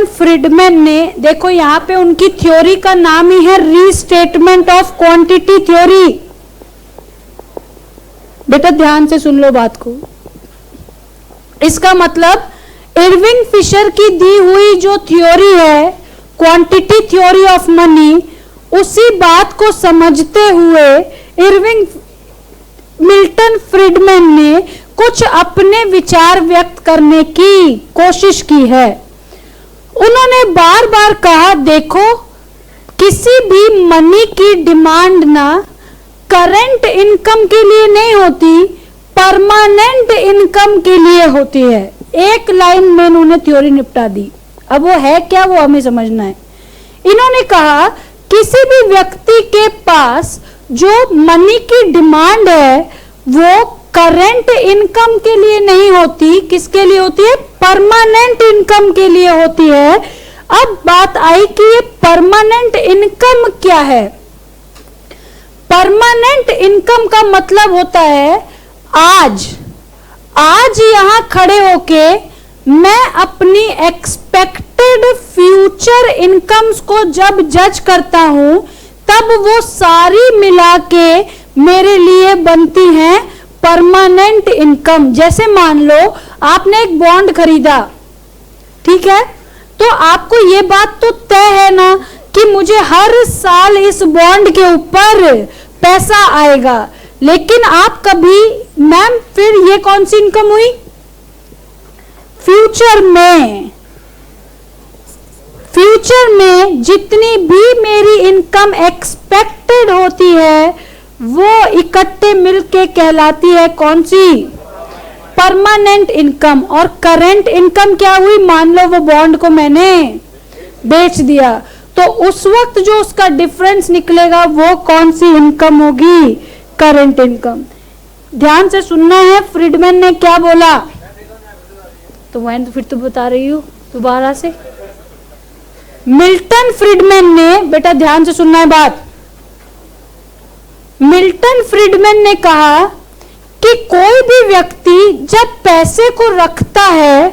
फ्रीडमैन ने, देखो यहां पे उनकी थ्योरी का नाम ही है रीस्टेटमेंट ऑफ क्वांटिटी थ्योरी। बेटा ध्यान से सुन लो बात को। इसका मतलब इरविंग फिशर की दी हुई जो थ्योरी है क्वांटिटी थ्योरी ऑफ मनी, उसी बात को समझते हुए मिल्टन फ्रीडमैन ने कुछ अपने विचार व्यक्त करने की कोशिश की है। उन्होंने बार बार कहा, देखो किसी भी मनी की डिमांड ना करंट इनकम के लिए नहीं होती, परमानेंट इनकम के लिए होती है। एक लाइन में इन्होंने थ्योरी निपटा दी। अब वो है क्या, वो हमें समझना है। इन्होंने कहा किसी भी व्यक्ति के पास जो मनी की डिमांड है वो करंट इनकम के लिए नहीं होती, किसके लिए होती है? परमानेंट इनकम के लिए होती है। अब बात आई कि ये परमानेंट इनकम क्या है। परमानेंट इनकम का मतलब होता है आज यहां खड़े होके मैं अपनी एक्सपेक्टेड फ्यूचर इनकम्स को जब जज करता हूं तब वो सारी मिला के मेरे लिए बनती हैं परमानेंट इनकम। जैसे मान लो आपने एक बॉन्ड खरीदा, ठीक है, तो आपको ये बात तो तय है ना कि मुझे हर साल इस बॉन्ड के ऊपर पैसा आएगा, लेकिन आप कभी, मैम फिर ये कौन सी इनकम हुई? फ्यूचर में जितनी भी मेरी इनकम एक्सपेक्टेड होती है वो इकट्ठे मिलके कहलाती है कौन सी? Permanent income. और करंट इनकम क्या हुई? मान लो वो बॉन्ड को मैंने बेच दिया, तो उस वक्त जो उसका डिफरेंस निकलेगा वो कौन सी इनकम होगी? Current income. ध्यान से सुनना है, फ्रीडमैन ने क्या बोला, तो मैं तो फिर तो बता रही हूं दोबारा से। मिल्टन फ्रीडमैन ने, बेटा ध्यान से सुनना है बात, मिल्टन फ्रीडमैन ने कहा कि कोई भी व्यक्ति जब पैसे को रखता है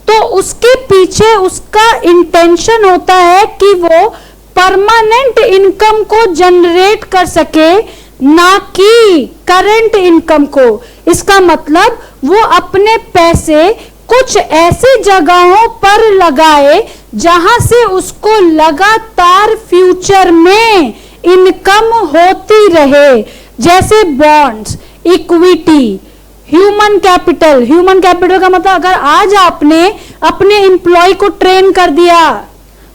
तो उसके पीछे उसका इंटेंशन होता है कि वो परमानेंट इनकम को जनरेट कर सके, ना कि करंट इनकम को। इसका मतलब वो अपने पैसे कुछ ऐसी जगहों पर लगाए जहां से उसको लगातार फ्यूचर में इनकम होती रहे, जैसे bonds, equity, human capital. Human capital का मतलब अगर आज आपने अपने एम्प्लॉय को ट्रेन कर दिया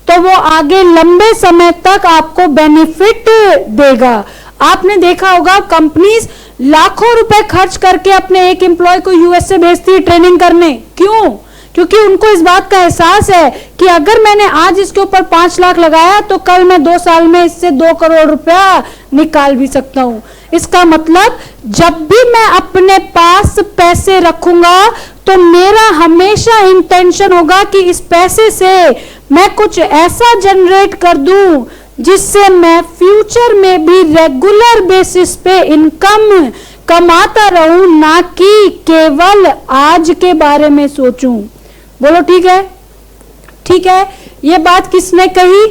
तो वो आगे लंबे समय तक आपको बेनिफिट देगा। आपने देखा होगा कंपनीज लाखों रुपए खर्च करके अपने एक एम्प्लॉय को यूएस से भेजती है ट्रेनिंग करने। क्यों? क्योंकि उनको इस बात का एहसास है कि अगर मैंने आज इसके ऊपर 5 लाख लगाया तो कल मैं 2 साल में इससे 2 करोड़ रुपया निकाल भी सकता हूं। इसका मतलब जब भी मैं अपने पास पैसे रखूंगा तो मेरा हमेशा इंटेंशन होगा कि इस पैसे से मैं कुछ ऐसा जनरेट कर दूं जिससे मैं फ्यूचर में भी रेगुलर बेसिस पे इनकम कमाता रहूं, ना कि केवल आज के बारे में सोचूं। बोलो ठीक है? ठीक है। ये बात किसने कही?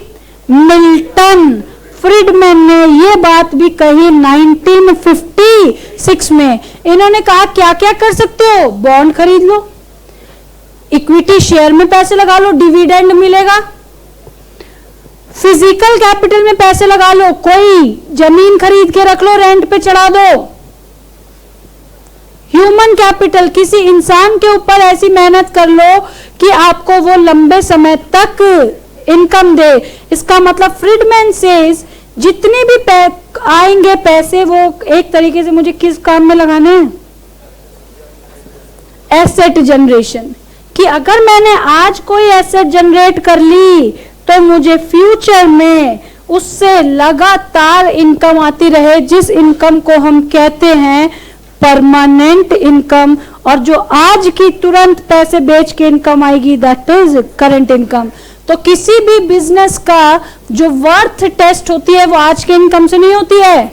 मिल्टन फ्रीडमैन ने ये बात भी कही 1956 में। इन्होंने कहा क्या क्या कर सकते हो? बॉन्ड खरीद लो, इक्विटी शेयर में पैसे लगा लो, डिविडेंड मिलेगा। फिजिकल कैपिटल में पैसे लगा लो, कोई जमीन खरीद के रख लो, रेंट पे चढ़ा दो। ह्यूमन कैपिटल, किसी इंसान के ऊपर ऐसी मेहनत कर लो कि आपको वो लंबे समय तक इनकम दे। इसका मतलब फ्रीडमैन सेज जितने भी आएंगे पैसे वो एक तरीके से मुझे किस काम में लगाने हैं? Asset generation. कि अगर मैंने आज कोई एसेट जनरेट कर ली तो मुझे फ्यूचर में उससे लगातार इनकम आती रहे, जिस इनकम को हम कहते हैं परमानेंट इनकम। और जो आज की तुरंत पैसे बेच के इनकम आएगी दैट इज करंट इनकम। तो किसी भी बिजनेस का जो वर्थ टेस्ट होती है वो आज के इनकम से नहीं होती है,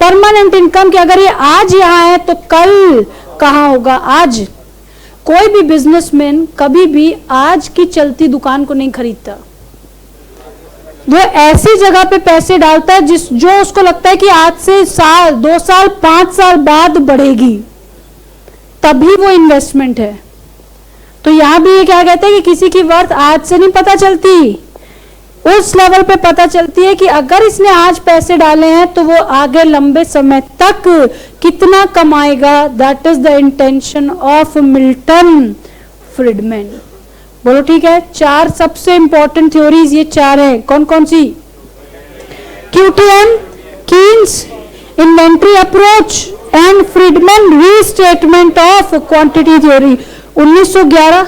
परमानेंट इनकम की। अगर ये आज यहाँ है तो कल कहाँ होगा? आज कोई भी बिजनेसमैन कभी भी आज की चलती दुकान को नहीं खरीदता। वो ऐसी जगह पे पैसे डालता है जो उसको लगता है कि आज से साल 2 साल 5 साल बाद बढ़ेगी, तभी वो इन्वेस्टमेंट है। तो यहां भी ये क्या कहते हैं कि किसी की वर्थ आज से नहीं पता चलती, उस लेवल पे पता चलती है कि अगर इसने आज पैसे डाले हैं तो वो आगे लंबे समय तक कितना कमाएगा। That is the intention of Milton Friedman. बोलो ठीक है? 4 सबसे इंपॉर्टेंट थ्योरीज ये 4 है। कौन कौन सी? QTM, Keynes inventory approach and Friedman restatement of quantity theory. 1911,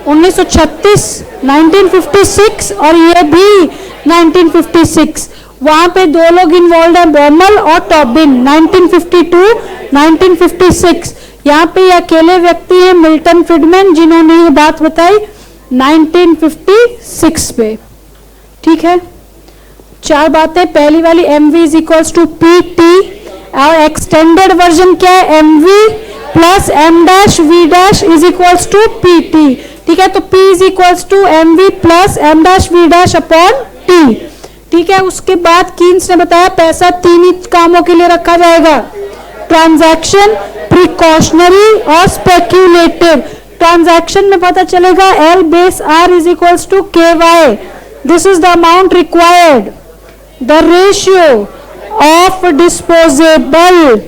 1936, 1956 और ये भी 1956। वहां पे 2 लोग इन्वॉल्व हैं, बॉमल और टॉबिन। 1952, 1956 यहाँ पे ये अकेले व्यक्ति हैं मिल्टन फ्रीडमैन जिन्होंने ये बात बताई 1956 पे। ठीक है? 4 बातें। पहली वाली MV is equals to PT और एक्सटेंडेड वर्जन क्या है? MV plus M-V- is equals to PT। ठीक है? तो P is equals to MV plus M-V- upon T। ठीक है? उसके बाद कीन्स ने बताया पैसा 3 ही कामों के लिए रखा जाएगा, ट्रांजैक्शन, प्रिकॉशनरी और स्पेक्यूलेटिव। ट्रांजैक्शन में पता चलेगा L base R is equals to KY, this is the amount required, the ratio of disposable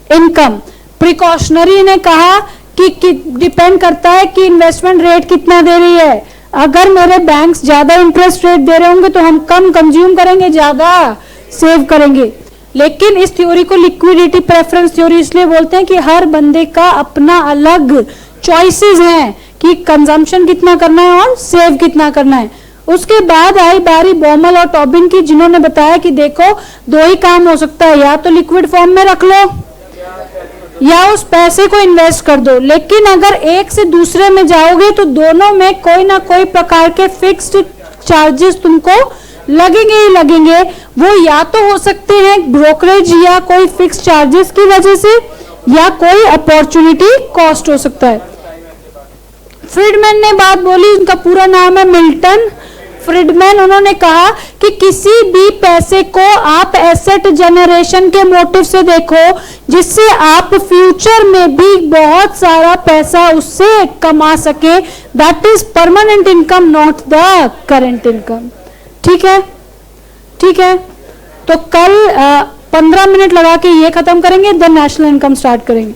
income. Precautionary ने कहा कि डिपेंड करता है कि इन्वेस्टमेंट रेट कितना दे रही है। अगर मेरे बैंक्स ज्यादा इंटरेस्ट रेट दे रहे होंगे तो हम कम कंज्यूम करेंगे, ज्यादा सेव करेंगे। लेकिन इस थ्योरी को लिक्विडिटी प्रेफरेंस थ्योरी इसलिए बोलते हैं कि हर बंदे का अपना अलग चॉइसेस हैं कि कंजम्पशन कितना करना है और सेव कितना करना है। उसके बाद आई बारी बॉमल और टॉबिन की, जिन्होंने बताया कि देखो 2 ही काम हो सकता है, या तो लिक्विड फॉर्म में रख लो या उस पैसे को इन्वेस्ट कर दो। लेकिन अगर एक से दूसरे में जाओगे तो दोनों में कोई ना कोई प्रकार के फिक्स्ड चार्जेस तुमको लगेंगे ही लगेंगे। वो या तो हो सकते हैं ब्रोकरेज या कोई फिक्स चार्जेस की वजह से, या कोई अपॉर्चुनिटी कॉस्ट हो सकता है। फ्रीडमैन ने बात बोली, उनका पूरा नाम है मिल्टन फ्रीडमैन। उन्होंने कहा कि किसी भी पैसे को आप एसेट जनरेशन के मोटिव से देखो, जिससे आप फ्यूचर में भी बहुत सारा पैसा उससे कमा सके। That is permanent income, not the current income. ठीक है? ठीक है? तो कल 15 मिनट लगा के ये खत्म करेंगे, देन नेशनल इनकम स्टार्ट करेंगे।